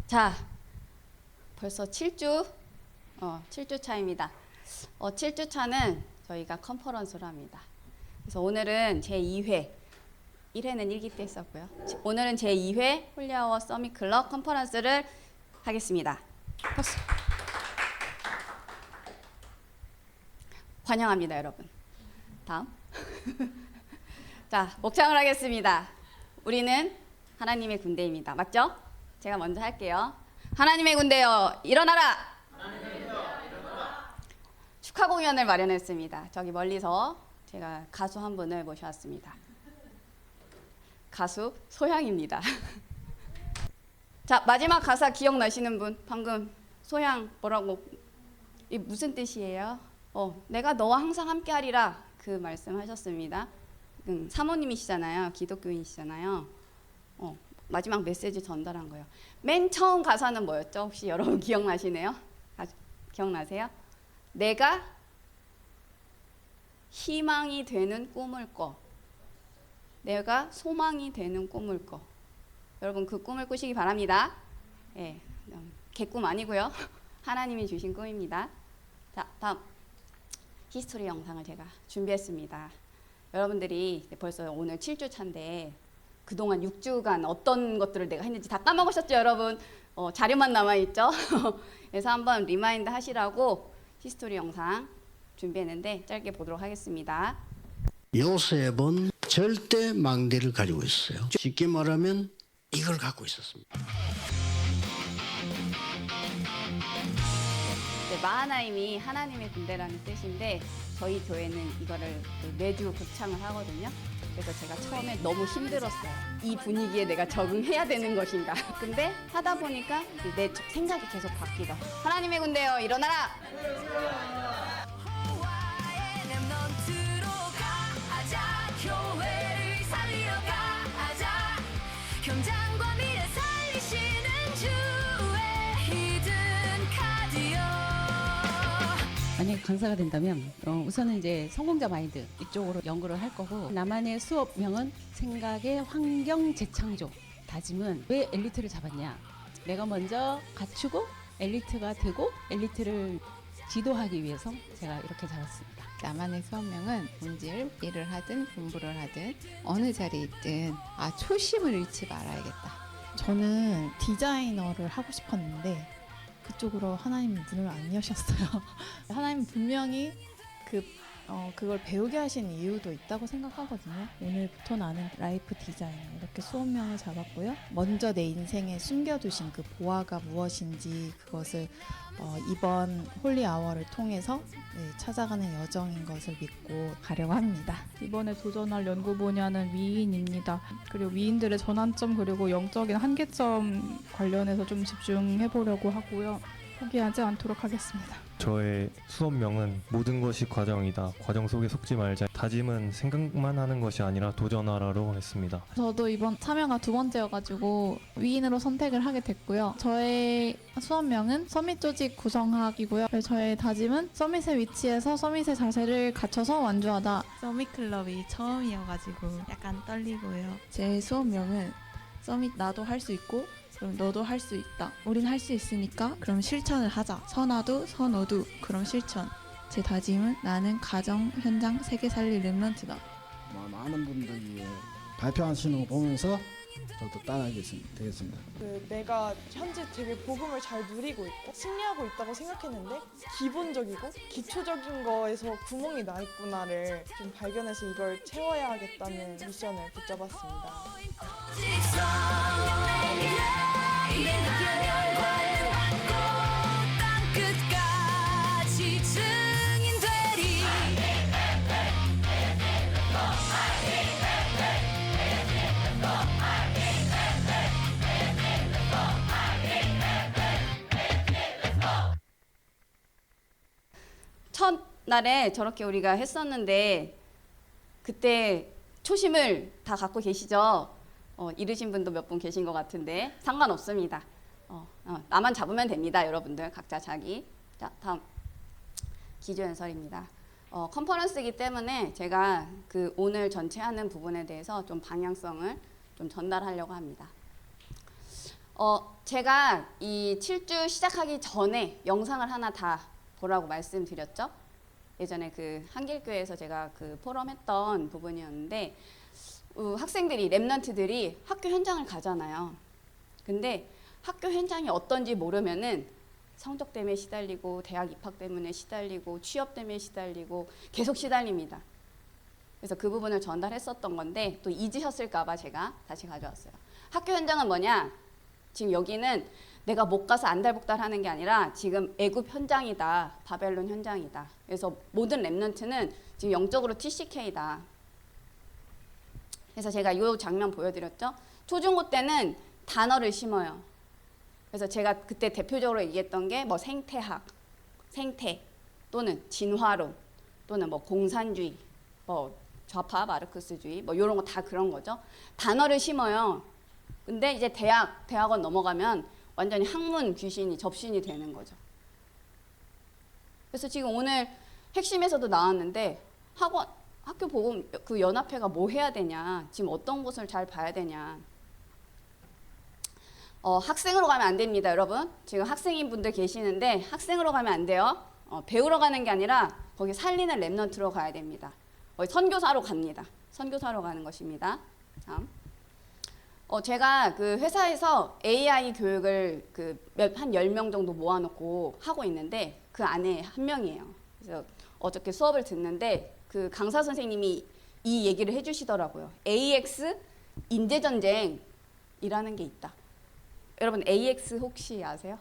자, 벌써 7주 7주 차입니다. 7주 차는 저희가 컨퍼런스를 합니다. 그래서 오늘은 제2회, 1회는 1기 때 했었고요. 오늘은 제2회 홀리아워 서밋 클럽 컨퍼런스를 하겠습니다. 박수. 환영합니다, 여러분. 다음. 자, 목창을 하겠습니다. 우리는 하나님의 군대입니다. 맞죠? 제가 먼저 할게요. 하나님의 군대여, 일어나라! 축하 공연을 마련했습니다. 저기 멀리서 제가 가수 한 분을 모셔왔습니다. 가수 소향입니다. 자, 마지막 가사 기억나시는 분? 방금 소향 뭐라고? 이 무슨 뜻이에요? 내가 너와 항상 함께하리라 그 말씀하셨습니다. 사모님이시잖아요. 기독교인이시잖아요. 마지막 메시지 전달한 거예요. 맨 처음 가사는 뭐였죠? 혹시 여러분 기억나시네요? 기억나세요? 내가 희망이 되는 꿈을 꿔. 내가 소망이 되는 꿈을 꿔. 여러분 그 꿈을 꾸시기 바랍니다. 예, 개꿈 아니고요. 하나님이 주신 꿈입니다. 자, 다음 히스토리 영상을 제가 준비했습니다. 여러분들이 벌써 오늘 7주 차인데 그동안 6주간 어떤 것들을 내가 했는지 다 까먹으셨죠, 여러분? 자료만 남아있죠? 그래서 한번 리마인드 하시라고 히스토리 영상 준비했는데 짧게 보도록 하겠습니다. 요셉은 절대 망대를 가지고 있어요. 쉽게 말하면 이걸 갖고 있었습니다. 마하나임이 하나님의 군대라는 뜻인데 저희 교회는 이거를 매주 교창을 하거든요. 그래서 제가 처음에 너무 힘들었어요. 이 분위기에 내가 적응해야 되는 것인가. 근데 하다 보니까 내 생각이 계속 바뀌다. 하나님의 군대여, 일어나라! 경장과 미래 살리시는 주의 히든 카디오. 만약에 강사가 된다면 우선은 이제 성공자 마인드 이쪽으로 연구를 할 거고, 나만의 수업명은 생각의 환경 재창조. 다짐은 왜 엘리트를 잡았냐, 내가 먼저 갖추고 엘리트가 되고 엘리트를 지도하기 위해서 제가 이렇게 잡았습니다. 나만의 수업명은 본질, 일을 하든 공부를 하든 어느 자리에 있든 초심을 잃지 말아야겠다. 저는 디자이너를 하고 싶었는데 그쪽으로 하나님이 문을 안 여셨어요. 하나님은 분명히 그걸 배우게 하신 이유도 있다고 생각하거든요. 오늘부터 나는 라이프 디자이너 이렇게 수업명을 잡았고요. 먼저 내 인생에 숨겨두신 그 보화가 무엇인지 그것을 이번 홀리아워를 통해서 찾아가는 여정인 것을 믿고 가려고 합니다. 이번에 도전할 연구 분야는 위인입니다. 그리고 위인들의 전환점 그리고 영적인 한계점 관련해서 좀 집중해 보려고 하고요. 포기하지 않도록 하겠습니다. 저의 수업명은 모든 것이 과정이다. 과정 속에 속지 말자. 다짐은 생각만 하는 것이 아니라 도전하라로 했습니다. 저도 이번 참여가 2번째여가지고 위인으로 선택을 하게 됐고요. 저의 수업명은 서밋 조직 구성학이고요. 저의 다짐은 서밋의 위치에서 서밋의 자세를 갖춰서 완주하다. 서밋 클럽이 처음이어가지고 약간 떨리고요. 제 수업명은 서밋 나도 할 수 있고 그럼 너도 할 수 있다. 우린 할 수 있으니까 그럼 실천을 하자. 선화도 선호도 그럼 실천. 제 다짐은 나는 가정 현장 세계 살릴 렘넌트다. 많은 분들이 발표하시는 거 보면서 저도 따라하게 되겠습니다. 내가 현재 되게 복음을 잘 누리고 있고 승리하고 있다고 생각했는데 기본적이고 기초적인 거에서 구멍이 나 있구나를 좀 발견해서 이걸 채워야 하겠다는 미션을 붙잡았습니다. 첫날에 저렇게 우리가 했었는데 그때 초심을 다 갖고 계시죠? 잃으신 분도 몇 분 계신 것 같은데 상관없습니다. 나만 잡으면 됩니다, 여러분들. 각자 자기. 자, 다음 기조연설입니다. 컨퍼런스이기 때문에 제가 오늘 전체 하는 부분에 대해서 좀 방향성을 좀 전달하려고 합니다. 제가 이 7주 시작하기 전에 영상을 하나 다 보라고 말씀드렸죠. 예전에 그 한길교회에서 제가 그 포럼했던 부분이었는데 학생들이 랩런트들이 학교 현장을 가잖아요. 근데 학교 현장이 어떤지 모르면은 성적 때문에 시달리고 대학 입학 때문에 시달리고 취업 때문에 시달리고 계속 시달립니다. 그래서 그 부분을 전달했었던 건데 또 잊으셨을까 봐 제가 다시 가져왔어요. 학교 현장은 뭐냐? 지금 여기는 내가 못 가서 안달복달 하는 게 아니라 지금 애굽 현장이다. 바벨론 현장이다. 그래서 모든 랩런트는 지금 영적으로 TCK다. 그래서 제가 이 장면 보여드렸죠. 초중고 때는 단어를 심어요. 그래서 제가 그때 대표적으로 얘기했던 게 뭐 생태학, 생태 또는 진화론 또는 뭐 공산주의, 뭐 좌파 마르크스주의 뭐 이런 거 다 그런 거죠. 단어를 심어요. 근데 이제 대학원 넘어가면 완전히 학문 귀신이 접신이 되는 거죠. 그래서 지금 오늘 핵심에서도 나왔는데 학교 보금 그 연합회가 뭐 해야 되냐, 지금 어떤 곳을 잘 봐야 되냐. 학생으로 가면 안 됩니다, 여러분. 지금 학생인 분들 계시는데 학생으로 가면 안 돼요. 배우러 가는 게 아니라 거기 살리는 랩런트로 가야 됩니다. 선교사로 갑니다. 선교사로 가는 것입니다. 다음. 제가 그 회사에서 AI 교육을 한 10명 정도 모아놓고 하고 있는데 그 안에 한 명이에요. 그래서 어저께 수업을 듣는데 그 강사 선생님이 이 얘기를 해주시더라고요. AX 인재전쟁이라는 게 있다. 여러분 AX 혹시 아세요?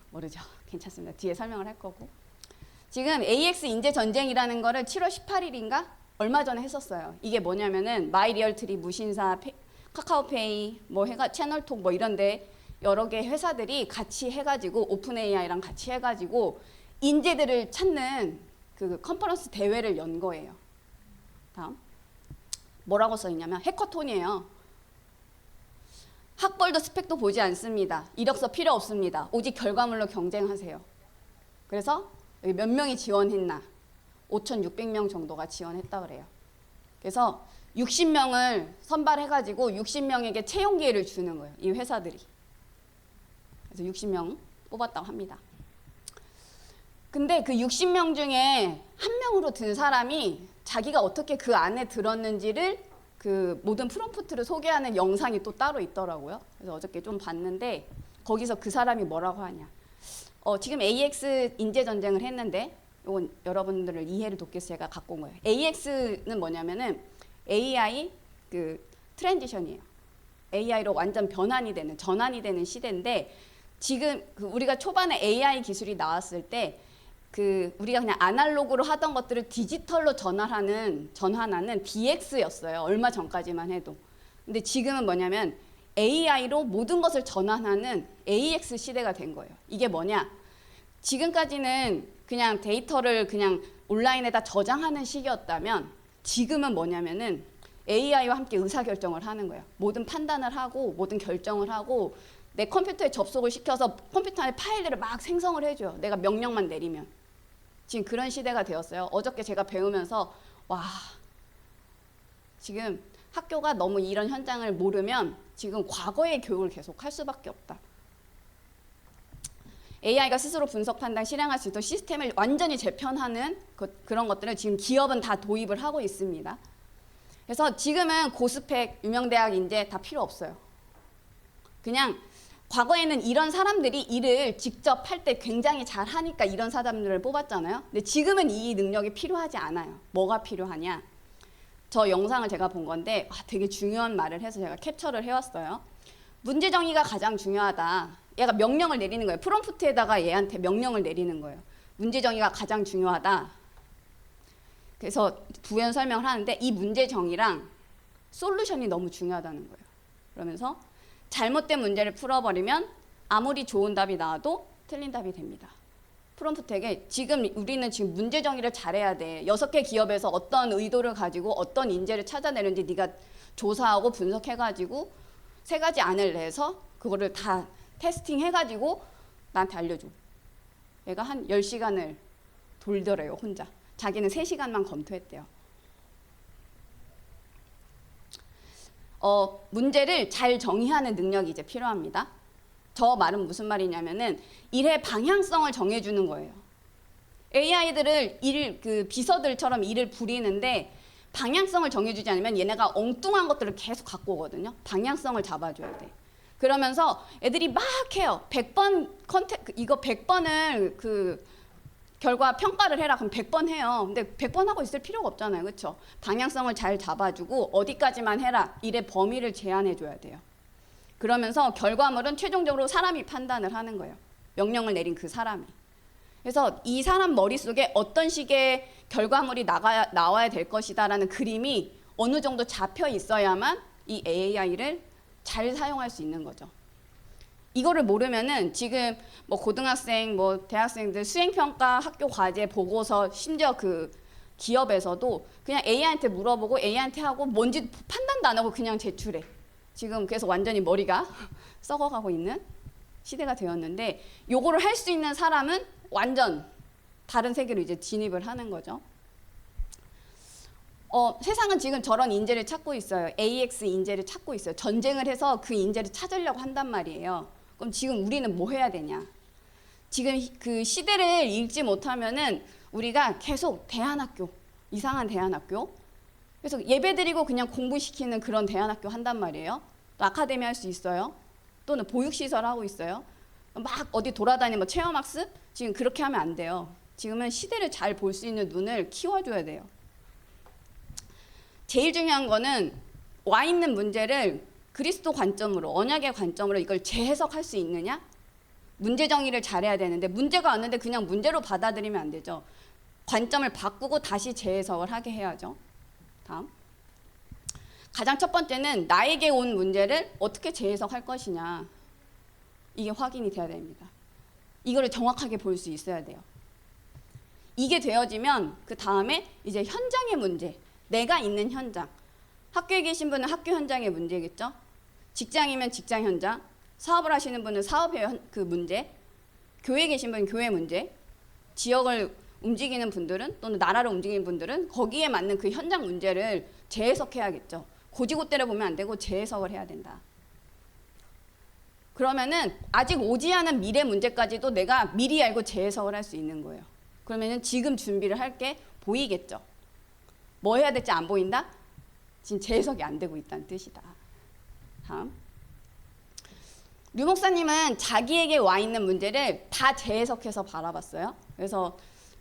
모르죠? 괜찮습니다. 뒤에 설명을 할 거고. 지금 AX 인재전쟁이라는 거를 7월 18일인가? 얼마 전에 했었어요. 이게 뭐냐면은 마이리얼트리, 무신사, 카카오페이, 뭐 채널톡 뭐 이런데 여러 개 회사들이 같이 해가지고 오픈 AI랑 같이 해가지고 인재들을 찾는 그 컨퍼런스 대회를 연 거예요. 다음. 뭐라고 써 있냐면 해커톤이에요. 학벌도 스펙도 보지 않습니다. 이력서 필요 없습니다. 오직 결과물로 경쟁하세요. 그래서 여기 몇 명이 지원했나? 5,600명 정도가 지원했다 그래요. 그래서 60명을 선발해가지고 60명에게 채용 기회를 주는 거예요. 이 회사들이. 그래서 60명 뽑았다고 합니다. 근데 그 60명 중에 한 명으로 든 사람이 자기가 어떻게 그 안에 들었는지를 그 모든 프롬프트를 소개하는 영상이 또 따로 있더라고요. 그래서 어저께 좀 봤는데 거기서 그 사람이 뭐라고 하냐. 지금 AX 인재전쟁을 했는데 이건 여러분들을 이해를 돕기 위해서 제가 갖고 온 거예요. AX는 뭐냐면은 AI 그 트랜지션이에요. AI로 완전 전환이 되는 시대인데 지금 우리가 초반에 AI 기술이 나왔을 때 우리가 그냥 아날로그로 하던 것들을 디지털로 전환하는 DX였어요. 얼마 전까지만 해도. 근데 지금은 뭐냐면 AI로 모든 것을 전환하는 AX 시대가 된 거예요. 이게 뭐냐? 지금까지는 그냥 데이터를 그냥 온라인에다 저장하는 시기였다면 지금은 뭐냐면은 AI와 함께 의사결정을 하는 거예요. 모든 판단을 하고 모든 결정을 하고 내 컴퓨터에 접속을 시켜서 컴퓨터 안에 파일들을 막 생성을 해줘요. 내가 명령만 내리면. 지금 그런 시대가 되었어요. 어저께 제가 배우면서 와, 지금 학교가 너무 이런 현장을 모르면 지금 과거의 교육을 계속 할 수밖에 없다. AI가 스스로 분석, 판단, 실행할 수 있도록 시스템을 완전히 재편하는 그런 것들을 지금 기업은 다 도입을 하고 있습니다. 그래서 지금은 고스펙, 유명대학 인재 다 필요 없어요. 그냥 과거에는 이런 사람들이 일을 직접 할 때 굉장히 잘하니까 이런 사람들을 뽑았잖아요. 근데 지금은 이 능력이 필요하지 않아요. 뭐가 필요하냐? 저 영상을 제가 본 건데 되게 중요한 말을 해서 제가 캡처를 해왔어요. 문제 정의가 가장 중요하다. 얘가 명령을 내리는 거예요. 프롬프트에다가 얘한테 명령을 내리는 거예요. 문제 정의가 가장 중요하다. 그래서 부연 설명을 하는데 이 문제 정의랑 솔루션이 너무 중요하다는 거예요. 그러면서 잘못된 문제를 풀어버리면 아무리 좋은 답이 나와도 틀린 답이 됩니다. 프롬프트에게 우리는 지금 문제 정의를 잘해야 돼. 6개 기업에서 어떤 의도를 가지고 어떤 인재를 찾아내는지 네가 조사하고 분석해가지고 3가지 안을 내서 그거를 다 테스팅해가지고 나한테 알려줘. 얘가 한 10시간을 돌더래요, 혼자. 자기는 3시간만 검토했대요. 문제를 잘 정의하는 능력이 이제 필요합니다. 저 말은 무슨 말이냐면은 일의 방향성을 정해주는 거예요. AI들을 비서들처럼 일을 부리는데 방향성을 정해주지 않으면 얘네가 엉뚱한 것들을 계속 갖고 오거든요. 방향성을 잡아줘야 돼. 그러면서 애들이 막 해요. 100번 이거 100번을 결과 평가를 해라. 그럼 100번 해요. 근데 100번 하고 있을 필요가 없잖아요. 그렇죠? 방향성을 잘 잡아주고 어디까지만 해라. 일의 범위를 제한해줘야 돼요. 그러면서 결과물은 최종적으로 사람이 판단을 하는 거예요. 명령을 내린 그 사람이. 그래서 이 사람 머릿속에 어떤 식의 결과물이 나와야 될 것이다라는 그림이 어느 정도 잡혀 있어야만 이 AI를 잘 사용할 수 있는 거죠. 이거를 모르면은 지금 뭐 고등학생, 뭐 대학생들 수행평가, 학교 과제, 보고서, 심지어 그 기업에서도 그냥 AI한테 물어보고 AI한테 하고 뭔지 판단도 안 하고 그냥 제출해. 지금 그래서 완전히 머리가 썩어가고 있는 시대가 되었는데 요거를 할 수 있는 사람은 완전 다른 세계로 이제 진입을 하는 거죠. 세상은 지금 저런 인재를 찾고 있어요. AX 인재를 찾고 있어요. 전쟁을 해서 그 인재를 찾으려고 한단 말이에요. 그럼 지금 우리는 뭐 해야 되냐? 지금 그 시대를 읽지 못하면은 우리가 계속 대안학교, 이상한 대안학교, 그래서 예배드리고 그냥 공부시키는 그런 대안학교 한단 말이에요. 또 아카데미 할 수 있어요. 또는 보육시설 하고 있어요. 막 어디 돌아다니면 뭐 체험학습? 지금 그렇게 하면 안 돼요. 지금은 시대를 잘 볼 수 있는 눈을 키워줘야 돼요. 제일 중요한 거는 와 있는 문제를 그리스도 관점으로, 언약의 관점으로 이걸 재해석할 수 있느냐? 문제 정의를 잘해야 되는데 문제가 왔는데 그냥 문제로 받아들이면 안 되죠. 관점을 바꾸고 다시 재해석을 하게 해야죠. 다음. 가장 첫 번째는 나에게 온 문제를 어떻게 재해석할 것이냐. 이게 확인이 돼야 됩니다. 이거를 정확하게 볼 수 있어야 돼요. 이게 되어지면 그 다음에 이제 현장의 문제, 내가 있는 현장. 학교에 계신 분은 학교 현장의 문제겠죠. 직장이면 직장 현장, 사업을 하시는 분은 사업의 그 문제, 교회에 계신 분은 교회 문제, 지역을 움직이는 분들은 또는 나라를 움직이는 분들은 거기에 맞는 그 현장 문제를 재해석해야겠죠. 고지고대로 보면 안 되고 재해석을 해야 된다. 그러면은 아직 오지 않은 미래 문제까지도 내가 미리 알고 재해석을 할 수 있는 거예요. 그러면은 지금 준비를 할 게 보이겠죠. 뭐 해야 될지 안 보인다? 지금 재해석이 안 되고 있다는 뜻이다. 다음. 류 목사님은 자기에게 와 있는 문제를 다 재해석해서 바라봤어요. 그래서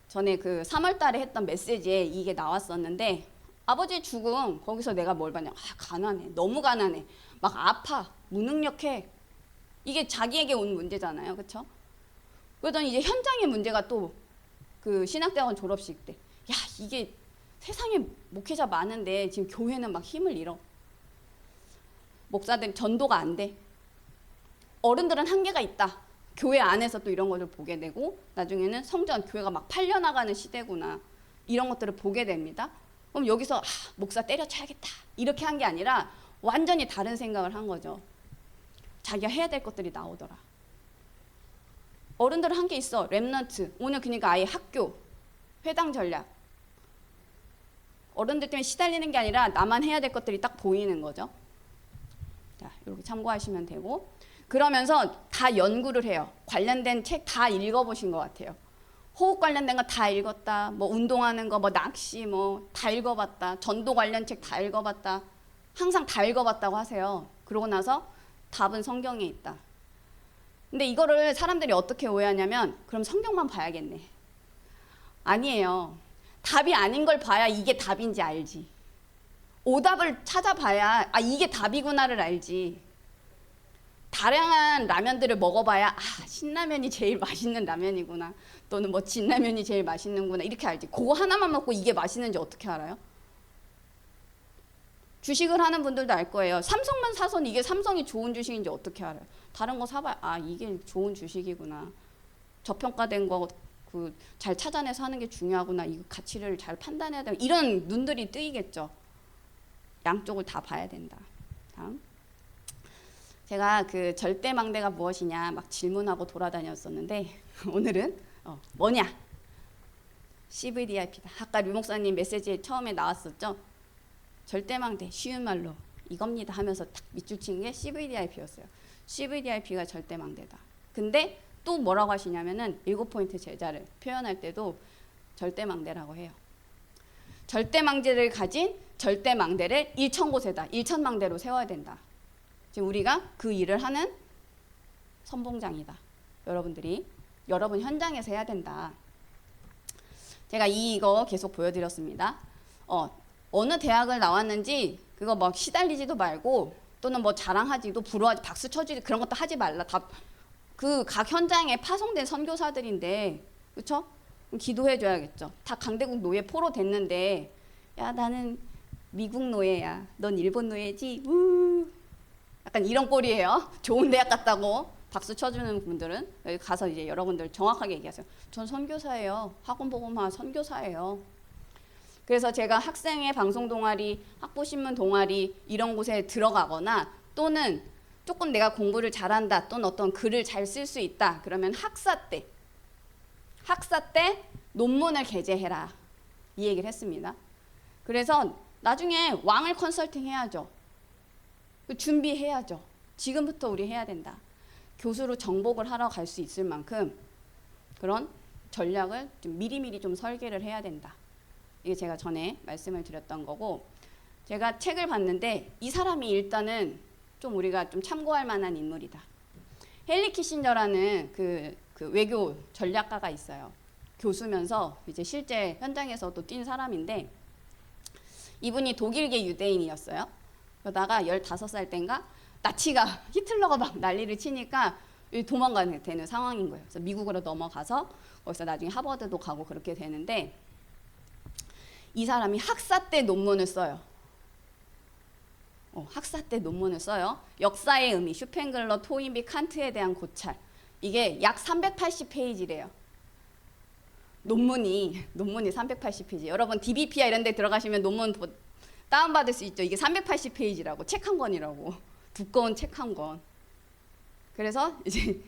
전에 그 3월 달에 했던 메시지에 이게 나왔었는데 아버지 죽음, 거기서 내가 뭘 봤냐. 가난해. 너무 가난해. 막 아파. 무능력해. 이게 자기에게 온 문제잖아요. 그렇죠? 그러더니 이제 현장의 문제가 또 그 신학대학원 졸업식 때. 야, 이게 세상에 목회자 많은데 지금 교회는 막 힘을 잃어. 목사들 전도가 안 돼. 어른들은 한계가 있다. 교회 안에서 또 이런 것을 보게 되고 나중에는 성전, 교회가 막 팔려나가는 시대구나. 이런 것들을 보게 됩니다. 그럼 여기서 목사 때려쳐야겠다. 이렇게 한 게 아니라 완전히 다른 생각을 한 거죠. 자기가 해야 될 것들이 나오더라. 어른들은 한 게 있어. 렘넌트. 오늘 그러니까 아예 학교, 회당 전략. 어른들 때문에 시달리는 게 아니라 나만 해야 될 것들이 딱 보이는 거죠. 자, 이렇게 참고하시면 되고. 그러면서 다 연구를 해요. 관련된 책 다 읽어보신 것 같아요. 호흡 관련된 거 다 읽었다. 뭐 운동하는 거, 뭐 낚시 뭐 다 읽어봤다. 전도 관련 책 다 읽어봤다. 항상 다 읽어봤다고 하세요. 그러고 나서 답은 성경에 있다. 근데 이거를 사람들이 어떻게 오해하냐면 그럼 성경만 봐야겠네. 아니에요. 답이 아닌 걸 봐야 이게 답인지 알지. 오답을 찾아봐야 이게 답이구나를 알지. 다양한 라면들을 먹어봐야 신라면이 제일 맛있는 라면이구나. 또는 뭐 진라면이 제일 맛있는구나. 이렇게 알지. 그거 하나만 먹고 이게 맛있는지 어떻게 알아요? 주식을 하는 분들도 알 거예요. 삼성만 사서는 이게 삼성이 좋은 주식인지 어떻게 알아요? 다른 거 사봐야 이게 좋은 주식이구나. 저평가된 거 잘 찾아내서 하는 게 중요하구나. 이 가치를 잘 판단해야 된다. 이런 눈들이 뜨이겠죠. 양쪽을 다 봐야 된다. 다음. 제가 그 절대망대가 무엇이냐 막 질문하고 돌아다녔었는데 오늘은 뭐냐? CVDIP다. 아까 류 목사님 메시지에 처음에 나왔었죠. 절대망대 쉬운 말로 이겁니다 하면서 딱 밑줄 친 게 CVDIP였어요. CVDIP가 절대망대다. 근데 또 뭐라고 하시냐면은 7포인트 제자를 표현할 때도 절대망대라고 해요. 절대망대를 가진 절대망대를 일천곳에다, 일천망대로 세워야 된다. 지금 우리가 그 일을 하는 선봉장이다. 여러분들이 여러분 현장에서 해야 된다. 제가 이거 계속 보여드렸습니다. 어느 대학을 나왔는지 그거 막 시달리지도 말고 또는 뭐 자랑하지도 부러워하지 박수 쳐주지 그런 것도 하지 말라. 다 그 각 현장에 파송된 선교사들인데 그렇죠? 기도해 줘야겠죠. 다 강대국 노예 포로 됐는데 야 나는 미국 노예야. 넌 일본 노예지. 우. 약간 이런 꼴이에요. 좋은 대학 갔다고 박수 쳐주는 분들은 여기 가서 이제 여러분들 정확하게 얘기하세요. 전 선교사예요. 학원복음화 선교사예요. 그래서 제가 학생회 방송 동아리, 학부신문 동아리 이런 곳에 들어가거나 또는 조금 내가 공부를 잘한다 또는 어떤 글을 잘 쓸 수 있다 그러면 학사 때 논문을 게재해라 이 얘기를 했습니다. 그래서 나중에 왕을 컨설팅 해야죠. 준비해야죠. 지금부터 우리 해야 된다. 교수로 정복을 하러 갈 수 있을 만큼 그런 전략을 좀 미리미리 좀 설계를 해야 된다. 이게 제가 전에 말씀을 드렸던 거고 제가 책을 봤는데 이 사람이 일단은 좀 우리가 좀 참고할 만한 인물이다. 헨리 키신저라는 그 외교 전략가가 있어요. 교수면서 이제 실제 현장에서도 뛴 사람인데 이분이 독일계 유대인이었어요. 그러다가 15살 땐가 나치가 히틀러가 막 난리를 치니까 도망가야 되는 상황인 거예요. 그래서 미국으로 넘어가서 거기서 나중에 하버드도 가고 그렇게 되는데 이 사람이 학사 때 논문을 써요. 학사 때 논문을 써요. 역사의 의미, 슈펜글러, 토인비, 칸트에 대한 고찰. 이게 약 380페이지래요. 논문이 380페이지. 여러분 DBP야 이런 데 들어가시면 논문 다운받을 수 있죠. 이게 380페이지라고. 책 한 권이라고. 두꺼운 책 한 권. 그래서 이제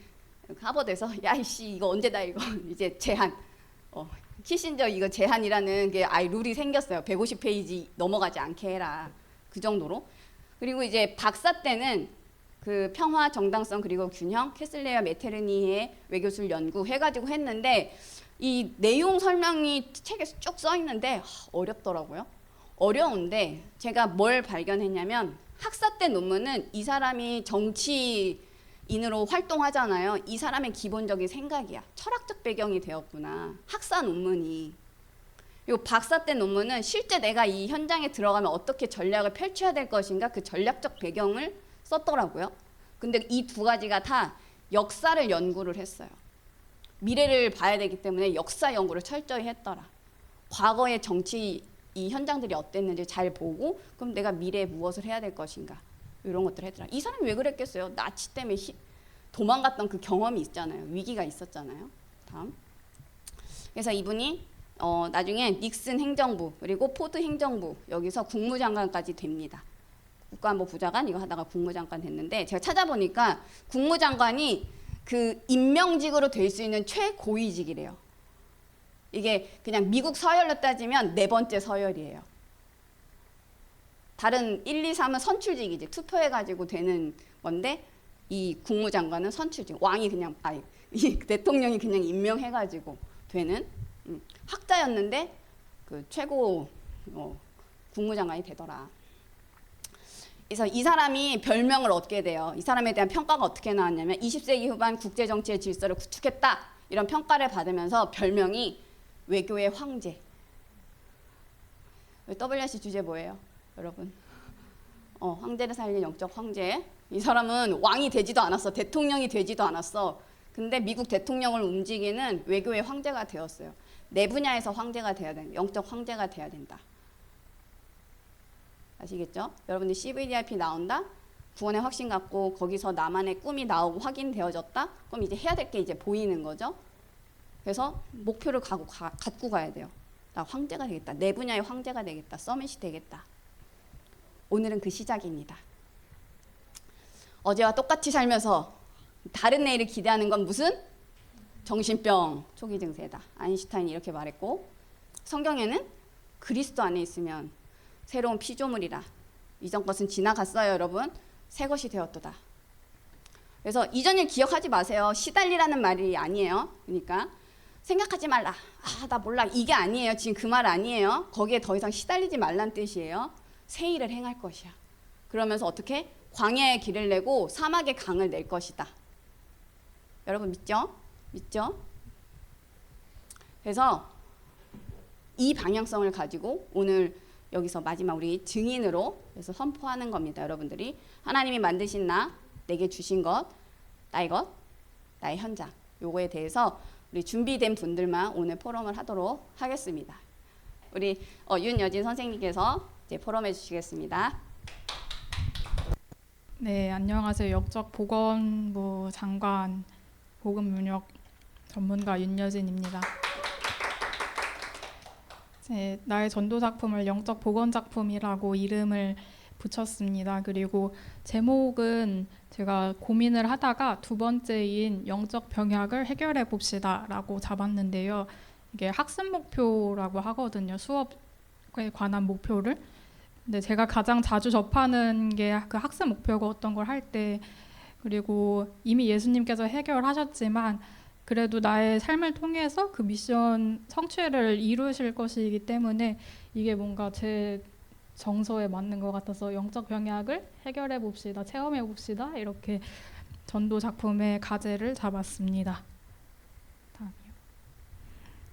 하버드에서 야 이씨 이거 언제다 이거 이제 제한. 키신저 이거 제한이라는 게 아예 룰이 생겼어요. 150페이지 넘어가지 않게 해라. 그 정도로. 그리고 이제 박사 때는 그 평화, 정당성 그리고 균형, 캐슬레어 메테르니의 외교술 연구 해가지고 했는데 이 내용 설명이 책에 쭉 써 있는데 어렵더라고요. 어려운데 제가 뭘 발견했냐면 학사 때 논문은 이 사람이 정치인으로 활동하잖아요. 이 사람의 기본적인 생각이야. 철학적 배경이 되었구나. 학사 논문이. 그리고 박사 때 논문은 실제 내가 이 현장에 들어가면 어떻게 전략을 펼쳐야 될 것인가 그 전략적 배경을 썼더라고요. 근데 이 두 가지가 다 역사를 연구를 했어요. 미래를 봐야 되기 때문에 역사 연구를 철저히 했더라. 과거의 정치 이 현장들이 어땠는지 잘 보고 그럼 내가 미래에 무엇을 해야 될 것인가 이런 것들을 했더라. 이 사람이 왜 그랬겠어요? 나치 때문에 도망갔던 그 경험이 있잖아요. 위기가 있었잖아요. 다음. 그래서 이분이 나중에 닉슨 행정부 그리고 포드 행정부 여기서 국무장관까지 됩니다. 국가안보 부장관 이거 하다가 국무장관 됐는데 제가 찾아보니까 국무장관이 그 임명직으로 될 수 있는 최고위직이래요. 이게 그냥 미국 서열로 따지면 4번째 서열이에요. 다른 1, 2, 3은 선출직이지 투표해가지고 되는 건데 이 국무장관은 선출직 왕이 그냥 이 대통령이 그냥 임명해가지고 되는 학자였는데 그 최고 국무장관이 되더라. 그래서 이 사람이 별명을 얻게 돼요. 이 사람에 대한 평가가 어떻게 나왔냐면 20세기 후반 국제정치의 질서를 구축했다. 이런 평가를 받으면서 별명이 외교의 황제. WRC 주제 뭐예요? 여러분. 황제를 살린 영적 황제. 이 사람은 왕이 되지도 않았어. 대통령이 되지도 않았어. 근데 미국 대통령을 움직이는 외교의 황제가 되었어요. 내 분야에서 황제가 돼야 된다. 영적 황제가 돼야 된다. 아시겠죠? 여러분들 CVDIP 나온다? 구원의 확신 갖고 거기서 나만의 꿈이 나오고 확인되어졌다? 그럼 이제 해야 될 게 이제 보이는 거죠. 그래서 목표를 갖고 가야 돼요. 나 황제가 되겠다. 내 분야의 황제가 되겠다. 서밋이 되겠다. 오늘은 그 시작입니다. 어제와 똑같이 살면서 다른 내일을 기대하는 건 무슨? 정신병 초기 증세다. 아인슈타인이 이렇게 말했고 성경에는 그리스도 안에 있으면 새로운 피조물이라. 이전 것은 지나갔어요, 여러분. 새 것이 되었도다. 그래서 이전 일 기억하지 마세요. 시달리라는 말이 아니에요. 그러니까 생각하지 말라. 아, 나 몰라. 이게 아니에요. 지금 그 말 아니에요. 거기에 더 이상 시달리지 말란 뜻이에요. 새 일을 행할 것이야. 그러면서 어떻게? 광야의 길을 내고 사막의 강을 낼 것이다. 여러분 믿죠? 믿죠? 그래서 이 방향성을 가지고 오늘 여기서 마지막 우리 증인으로 그래서 선포하는 겁니다. 여러분들이 하나님이 만드신 나, 내게 주신 것, 나의 것, 나의 현장 요거에 대해서 우리 준비된 분들만 오늘 포럼을 하도록 하겠습니다. 우리 윤여진 선생님께서 이제 포럼해 주시겠습니다. 네, 안녕하세요. 역적보건부 장관 복음문역 전문가 윤여진입니다. 나의 전도 작품을 영적 복원 작품이라고 이름을 붙였습니다. 그리고 제목은 제가 고민을 하다가 두 번째인 영적 병약을 해결해 봅시다라고 잡았는데요. 이게 학습 목표라고 하거든요. 수업에 관한 목표를. 근데 제가 가장 자주 접하는 게 그 학습 목표가 어떤 걸 할 때, 그리고 이미 예수님께서 해결하셨지만 그래도 나의 삶을 통해서 그 미션 성취를 이루실 것이기 때문에 이게 뭔가 제 정서에 맞는 것 같아서 영적 병약을 해결해 봅시다, 체험해 봅시다 이렇게 전도 작품의 가제를 잡았습니다. 다음이요.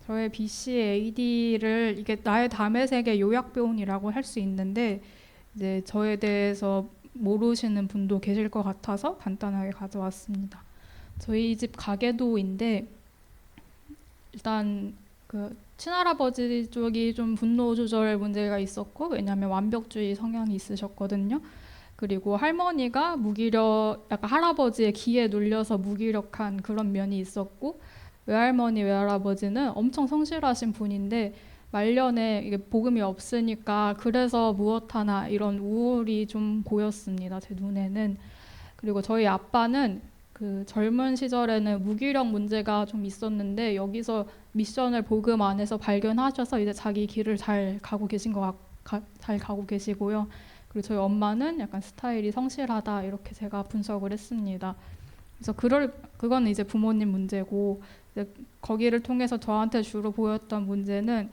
저의 BCAD를 이게 나의 담의 세계 요약본이라고 할 수 있는데 이제 저에 대해서 모르시는 분도 계실 것 같아서 간단하게 가져왔습니다. 저희 집 가계도인데 일단 그 친할아버지 쪽이 좀 분노 조절 문제가 있었고 왜냐하면 완벽주의 성향이 있으셨거든요. 그리고 할머니가 무기력, 약간 할아버지의 기에 눌려서 무기력한 그런 면이 있었고 외할머니, 외할아버지는 엄청 성실하신 분인데 말년에 이게 복음이 없으니까 그래서 무엇 하나 이런 우울이 좀 보였습니다. 제 눈에는. 그리고 저희 아빠는 그 젊은 시절에는 무기력 문제가 좀 있었는데 여기서 미션을 복음 안에서 발견하셔서 이제 자기 길을 잘 가고 계시고요. 그리고 저희 엄마는 약간 스타일이 성실하다 이렇게 제가 분석을 했습니다. 그래서 그건 이제 부모님 문제고 이제 거기를 통해서 저한테 주로 보였던 문제는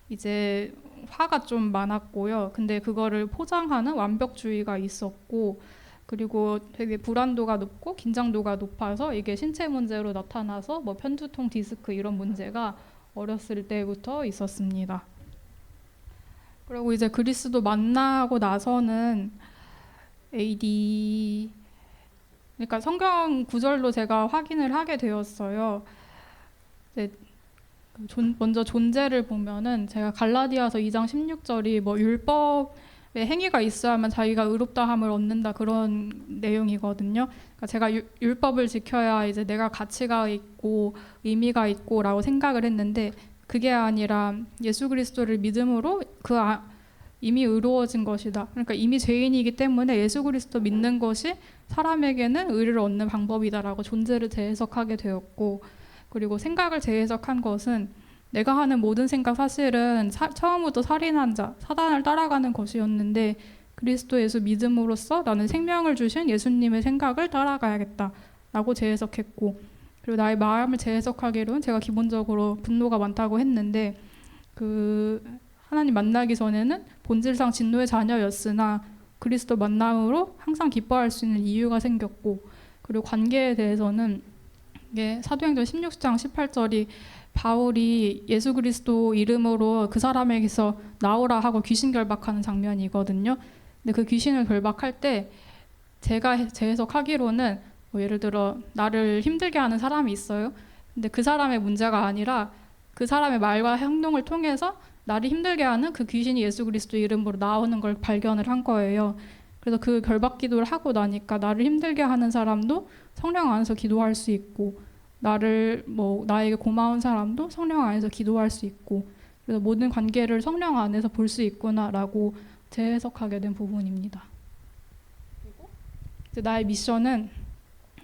이제 화가 좀 많았고요. 근데 그거를 포장하는 완벽주의가 있었고 그리고 되게 불안도가 높고 긴장도가 높아서 이게 신체 문제로 나타나서 뭐 편두통, 디스크 이런 문제가 어렸을 때부터 있었습니다. 그리고 이제 그리스도 만나고 나서는 AD 그러니까 성경 구절로 제가 확인을 하게 되었어요. 먼저 존재를 보면은 제가 갈라디아서 2장 16절이 뭐 율법의 행위가 있어야만 자기가 의롭다함을 얻는다 그런 내용이거든요. 그러니까 제가 율법을 지켜야 이제 내가 가치가 있고 의미가 있고라고 생각을 했는데 그게 아니라 예수 그리스도를 믿음으로 이미 의로워진 것이다. 그러니까 이미 죄인이기 때문에 예수 그리스도 믿는 것이 사람에게는 의를 얻는 방법이다라고 존재를 재해석하게 되었고 그리고 생각을 재해석한 것은 내가 하는 모든 생각 사실은 처음부터 살인한 자, 사단을 따라가는 것이었는데 그리스도 예수 믿음으로써 나는 생명을 주신 예수님의 생각을 따라가야겠다라고 재해석했고 그리고 나의 마음을 재해석하기로는 제가 기본적으로 분노가 많다고 했는데 그 하나님 만나기 전에는 본질상 진노의 자녀였으나 그리스도 만남으로 항상 기뻐할 수 있는 이유가 생겼고 그리고 관계에 대해서는 이게 사도행전 16장 18절이 바울이 예수 그리스도 이름으로 그 사람에게서 나오라 하고 귀신 결박하는 장면이거든요. 근데 그 귀신을 결박할 때 제가 재해석하기로는 뭐 예를 들어 나를 힘들게 하는 사람이 있어요. 근데 그 사람의 문제가 아니라 그 사람의 말과 행동을 통해서 나를 힘들게 하는 그 귀신이 예수 그리스도 이름으로 나오는 걸 발견을 한 거예요. 그래서 그 결박 기도를 하고 나니까 나를 힘들게 하는 사람도 성령 안에서 기도할 수 있고 나에게 고마운 사람도 성령 안에서 기도할 수 있고 그래서 모든 관계를 성령 안에서 볼 수 있구나라고 재해석하게 된 부분입니다. 그리고 이제 나의 미션은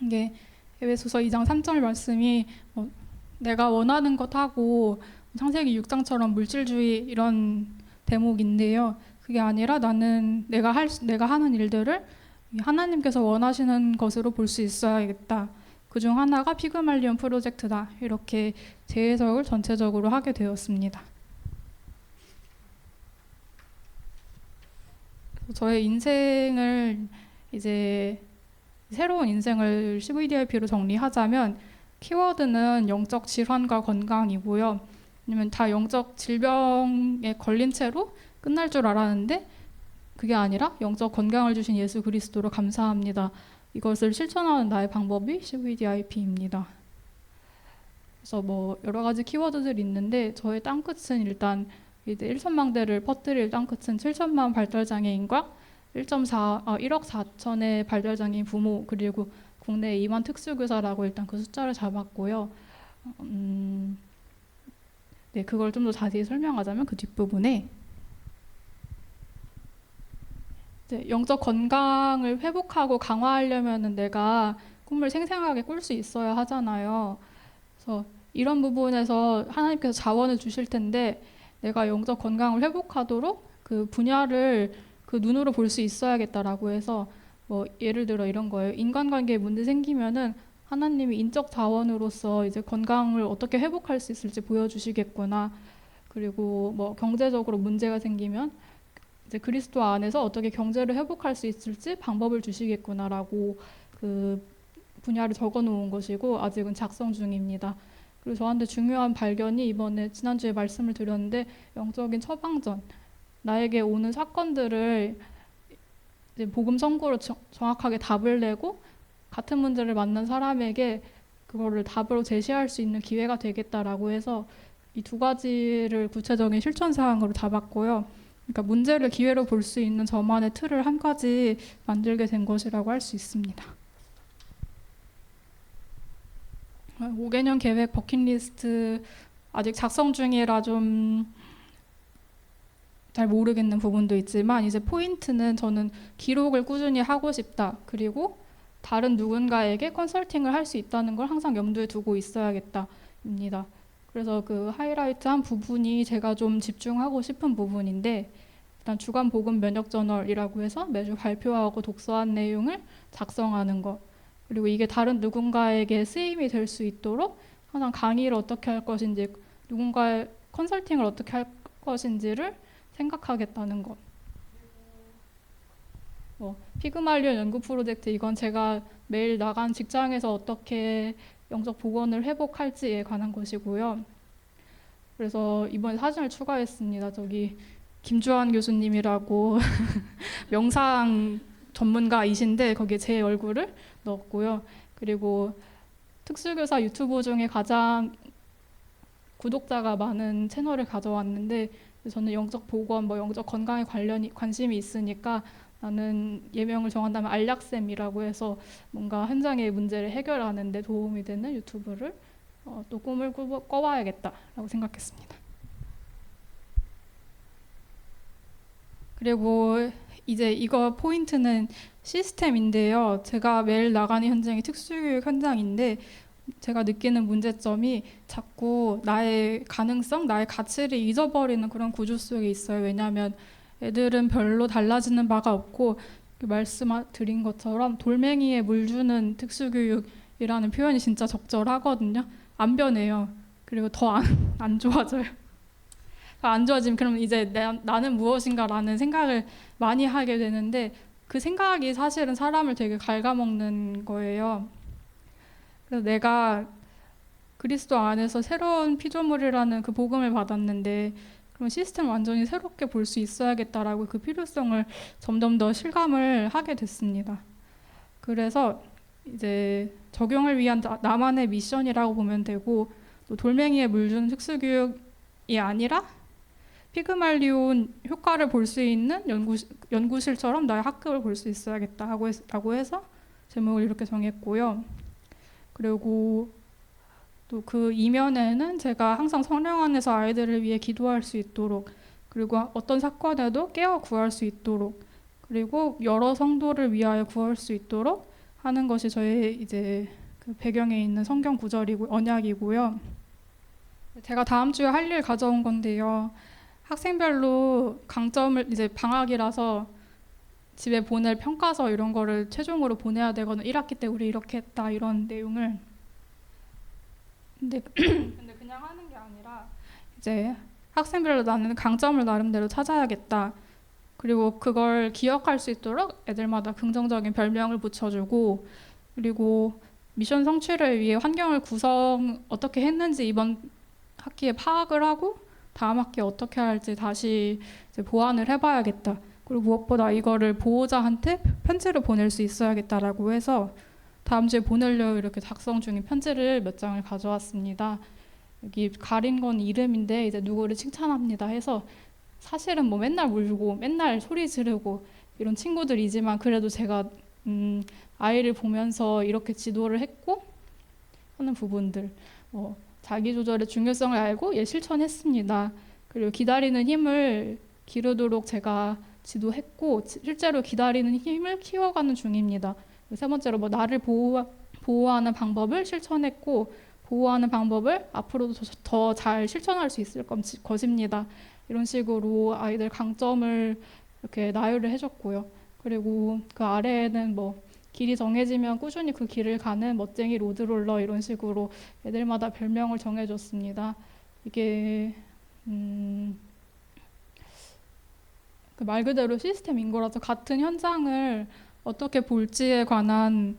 이게 에베소서 2장 3절 말씀이 내가 원하는 것 하고 창세기 6장처럼 물질주의 이런 대목인데요. 그게 아니라 나는 내가 하는 일들을 하나님께서 원하시는 것으로 볼 수 있어야겠다. 그중 하나가 피그말리온 프로젝트다. 이렇게 재해석을 전체적으로 하게 되었습니다. 저의 인생을 이제 새로운 인생을 CVDIP로 정리하자면 키워드는 영적 질환과 건강이고요. 왜냐면 다 영적 질병에 걸린 채로 끝날 줄 알았는데 그게 아니라 영적 건강을 주신 예수 그리스도로 감사합니다. 이것을 실천하는 나의 방법이 CVDIP입니다. 그래서 뭐 여러 가지 키워드들이 있는데 저의 땅끝은 일단 이제 1천망대를 퍼뜨릴 땅끝은 7천만 발달장애인과 1억 4천의 발달장애인 부모 그리고 국내 2만 특수교사라고 일단 그 숫자를 잡았고요. 네, 그걸 좀 더 자세히 설명하자면 그 뒷부분에 영적 건강을 회복하고 강화하려면 내가 꿈을 생생하게 꿀 수 있어야 하잖아요. 그래서 이런 부분에서 하나님께서 자원을 주실 텐데 내가 영적 건강을 회복하도록 그 분야를 그 눈으로 볼 수 있어야겠다라고 해서 뭐 예를 들어 이런 거예요. 인간관계에 문제 생기면은 하나님이 인적 자원으로서 이제 건강을 어떻게 회복할 수 있을지 보여주시겠구나. 그리고 뭐 경제적으로 문제가 생기면 이제 그리스도 안에서 어떻게 경제를 회복할 수 있을지 방법을 주시겠구나라고 그 분야를 적어놓은 것이고 아직은 작성 중입니다. 그리고 저한테 중요한 발견이 이번에 지난주에 말씀을 드렸는데 영적인 처방전, 나에게 오는 사건들을 이제 복음 선고로 정확하게 답을 내고 같은 문제를 만난 사람에게 그거를 답으로 제시할 수 있는 기회가 되겠다라고 해서 이 두 가지를 구체적인 실천 사항으로 잡았고요. 그러니까 문제를 기회로 볼 수 있는 저만의 틀을 한 가지 만들게 된 것이라고 할 수 있습니다. 5개년 계획 버킷리스트 아직 작성 중이라 좀 잘 모르겠는 부분도 있지만 이제 포인트는 저는 기록을 꾸준히 하고 싶다. 그리고 다른 누군가에게 컨설팅을 할 수 있다는 걸 항상 염두에 두고 있어야겠다입니다. 그래서 그 하이라이트 한 부분이 제가 좀 집중하고 싶은 부분인데 일단 주간 복음 면역 저널이라고 해서 매주 발표하고 독서한 내용을 작성하는 것. 그리고 이게 다른 누군가에게 쓰임이 될 수 있도록 항상 강의를 어떻게 할 것인지 누군가의 컨설팅을 어떻게 할 것인지를 생각하겠다는 것. 피그말리온 연구 프로젝트 이건 제가 매일 나간 직장에서 어떻게 영적 복원을 회복할지에 관한 것이고요. 그래서 이번에 사진을 추가했습니다. 저기 김주환 교수님이라고 명상 전문가이신데 거기에 제 얼굴을 넣었고요. 그리고 특수교사 유튜브 중에 가장 구독자가 많은 채널을 가져왔는데 저는 영적 복원, 영적 건강에 관심이 있으니까 나는 예명을 정한다면 알약쌤이라고 해서 뭔가 현장의 문제를 해결하는 데 도움이 되는 유튜브를 또 꿈을 꿔봐야겠다라고 생각했습니다. 그리고 이제 이거 포인트는 시스템인데요. 제가 매일 나가는 현장이 특수교육 현장인데 제가 느끼는 문제점이 자꾸 나의 가능성, 나의 가치를 잊어버리는 그런 구조 속에 있어요. 왜냐하면 애들은 별로 달라지는 바가 없고 말씀드린 것처럼 돌멩이에 물 주는 특수교육이라는 표현이 진짜 적절하거든요. 안 변해요. 그리고 더 안 좋아져요. 안 좋아지면 그럼 이제 나는 무엇인가라는 생각을 많이 하게 되는데 그 생각이 사실은 사람을 되게 갉아먹는 거예요. 그래서 내가 그리스도 안에서 새로운 피조물이라는 그 복음을 받았는데 그럼 시스템을 완전히 새롭게 볼 수 있어야겠다라고 그 필요성을 점점 더 실감을 하게 됐습니다. 그래서 이제 적용을 위한 나만의 미션이라고 보면 되고 또 돌멩이에 물 주는 특수교육이 아니라 피그말리온 효과를 볼 수 있는 연구실처럼 나의 학급을 볼 수 있어야겠다라고 해서 제목을 이렇게 정했고요. 그리고 또 그 이면에는 제가 항상 성령 안에서 아이들을 위해 기도할 수 있도록 그리고 어떤 사건에도 깨어 구할 수 있도록 그리고 여러 성도를 위하여 구할 수 있도록 하는 것이 저의 이제 그 배경에 있는 성경 구절이고 언약이고요. 제가 다음 주에 할 일 가져온 건데요. 학생별로 강점을 이제 방학이라서 집에 보낼 평가서 이런 거를 최종으로 보내야 되거든. 1학기 때 우리 이렇게 했다 이런 내용을. 근데 그냥 하는 게 아니라 이제 학생별로 나는 강점을 나름대로 찾아야겠다. 그리고 그걸 기억할 수 있도록 애들마다 긍정적인 별명을 붙여주고, 그리고 미션 성취를 위해 환경을 어떻게 했는지 이번 학기에 파악을 하고 다음 학기에 어떻게 할지 다시 이제 보완을 해봐야겠다. 그리고 무엇보다 이거를 보호자한테 편지를 보낼 수 있어야겠다라고 해서 다음 주에 보내려고 이렇게 작성 중인 편지를 몇 장을 가져왔습니다. 여기 가린 건 이름인데 이제 누구를 칭찬합니다 해서 사실은 뭐 맨날 울고 맨날 소리 지르고 이런 친구들이지만 그래도 제가 아이를 보면서 이렇게 지도를 했고 하는 부분들, 자기조절의 중요성을 알고 실천했습니다. 그리고 기다리는 힘을 기르도록 제가 지도했고 실제로 기다리는 힘을 키워가는 중입니다. 세 번째로 나를 보호하는 방법을 실천했고 보호하는 방법을 앞으로도 더 잘 실천할 수 있을 것입니다. 이런 식으로 아이들 강점을 이렇게 나열을 해줬고요. 그리고 그 아래에는 길이 정해지면 꾸준히 그 길을 가는 멋쟁이 로드롤러 이런 식으로 애들마다 별명을 정해줬습니다. 이게 그 말 그대로 시스템인 거라서 같은 현장을 어떻게 볼지에 관한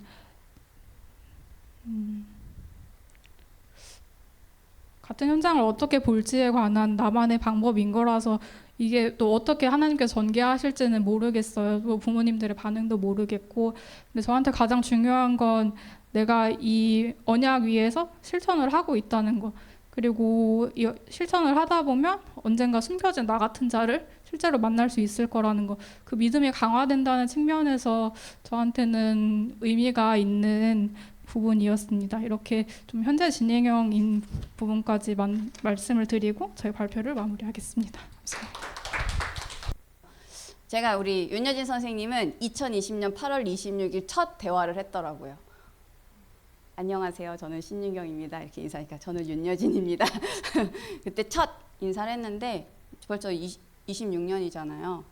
나만의 방법인 거라서 이게 또 어떻게 하나님께서 전개하실지는 모르겠어요. 또 부모님들의 반응도 모르겠고, 근데 저한테 가장 중요한 건 내가 이 언약 위에서 실천을 하고 있다는 거, 그리고 이 실천을 하다 보면 언젠가 숨겨진 나 같은 자를 실제로 만날 수 있을 거라는 거, 그 믿음이 강화된다는 측면에서 저한테는 의미가 있는 부분이었습니다. 이렇게 좀 현재 진행형인 부분까지 말씀을 드리고 저희 발표를 마무리하겠습니다. 감사합니다. 제가 우리 윤여진 선생님은 2020년 8월 26일 첫 대화를 했더라고요. 안녕하세요. 저는 신윤경입니다. 이렇게 인사하니까 저는 윤여진입니다. 그때 첫 인사를 했는데 벌써 26년이잖아요.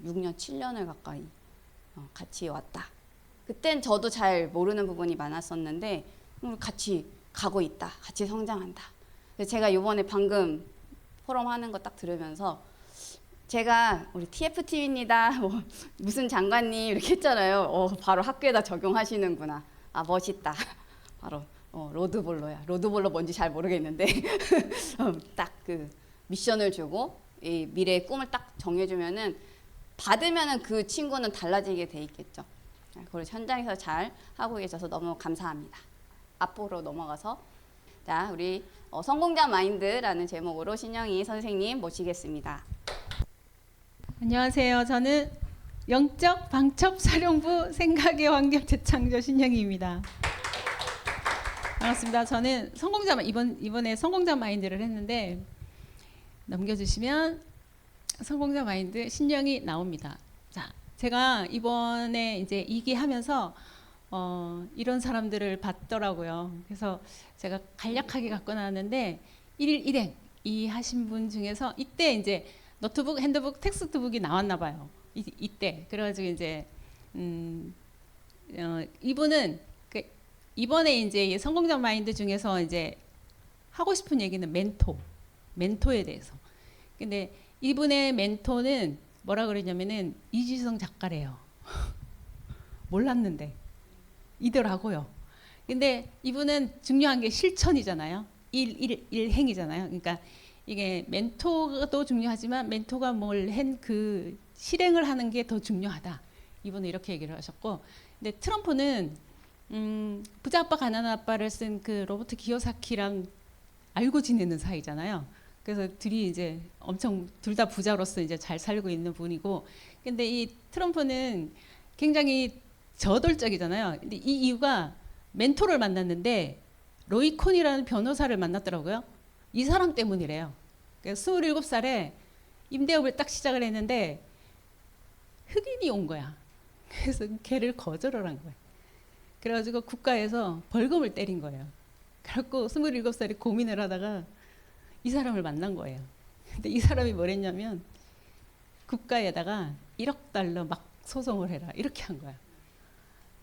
6년, 7년을 가까이 같이 왔다. 그땐 저도 잘 모르는 부분이 많았었는데 같이 가고 있다. 같이 성장한다. 제가 이번에 방금 포럼 하는 거 딱 들으면서 제가 우리 TF팀입니다. 무슨 장관님 이렇게 했잖아요. 바로 학교에다 적용하시는구나. 아, 멋있다. 바로 로드볼러야. 로드볼러 뭔지 잘 모르겠는데 딱 그 미션을 주고 이 미래의 꿈을 딱 정해주면은 받으면은 그 친구는 달라지게 돼 있겠죠. 그걸 현장에서 잘 하고 계셔서 너무 감사합니다. 앞으로 넘어가서 자 우리 성공자 마인드라는 제목으로 신영희 선생님 모시겠습니다. 안녕하세요. 저는 영적 방첩 사령부 생각의 환경 재창조 신영희입니다. 반갑습니다. 저는 이번에 성공자 마인드를 했는데 넘겨주시면 성공자 마인드 신영이 나옵니다. 자, 제가 이번에 이제 2기 하면서 이런 사람들을 봤더라고요. 그래서 제가 간략하게 갖고 나왔는데 1일 1행 이 하신 분 중에서 이때 이제 노트북, 핸드북, 텍스트북이 나왔나 봐요. 이때 그래가지고 이제 이분은 이번에 이제 성공자 마인드 중에서 이제 하고 싶은 얘기는 멘토에 대해서. 근데 이분의 멘토는 뭐라 그러냐면은 이지성 작가래요. 몰랐는데 이더라고요. 근데 이분은 중요한 게 실천이잖아요. 일행이잖아요. 그러니까 이게 멘토도 중요하지만 멘토가 뭘 그 실행을 하는 게 더 중요하다. 이분은 이렇게 얘기를 하셨고, 근데 트럼프는 부자 아빠 가난한 아빠를 쓴 그 로버트 기요사키랑 알고 지내는 사이잖아요. 그래서 둘이 이제 엄청 둘 다 부자로서 이제 잘 살고 있는 분이고, 근데 이 트럼프는 굉장히 저돌적이잖아요. 근데 이 이유가 멘토를 만났는데 로이 콘이라는 변호사를 만났더라고요. 이 사람 때문이래요. 그러니까 27살에 임대업을 딱 시작을 했는데 흑인이 온 거야. 그래서 걔를 거절을 한 거야. 그래가지고 국가에서 벌금을 때린 거예요. 그래갖고 27살이 고민을 하다가 이 사람을 만난 거예요. 근데 이 사람이 뭐랬냐면 국가에다가 1억 달러 막 소송을 해라 이렇게 한 거야.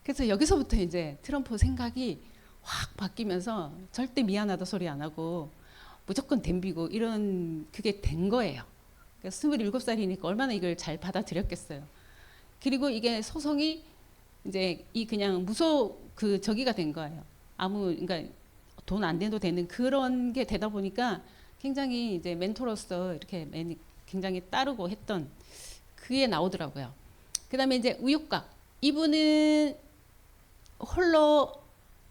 그래서 여기서부터 이제 트럼프 생각이 확 바뀌면서 절대 미안하다 소리 안 하고 무조건 덤비고 이런 그게 된 거예요. 그러니까 27살이니까 얼마나 이걸 잘 받아들였겠어요. 그리고 이게 소송이 이제 이 그냥 그 저기가 된 거예요. 그러니까 돈 안 내도 되는 그런 게 되다 보니까 굉장히 이제 멘토로서 이렇게 굉장히 따르고 했던 그게 나오더라고요. 그다음에 이제 우유곽. 이분은 홀로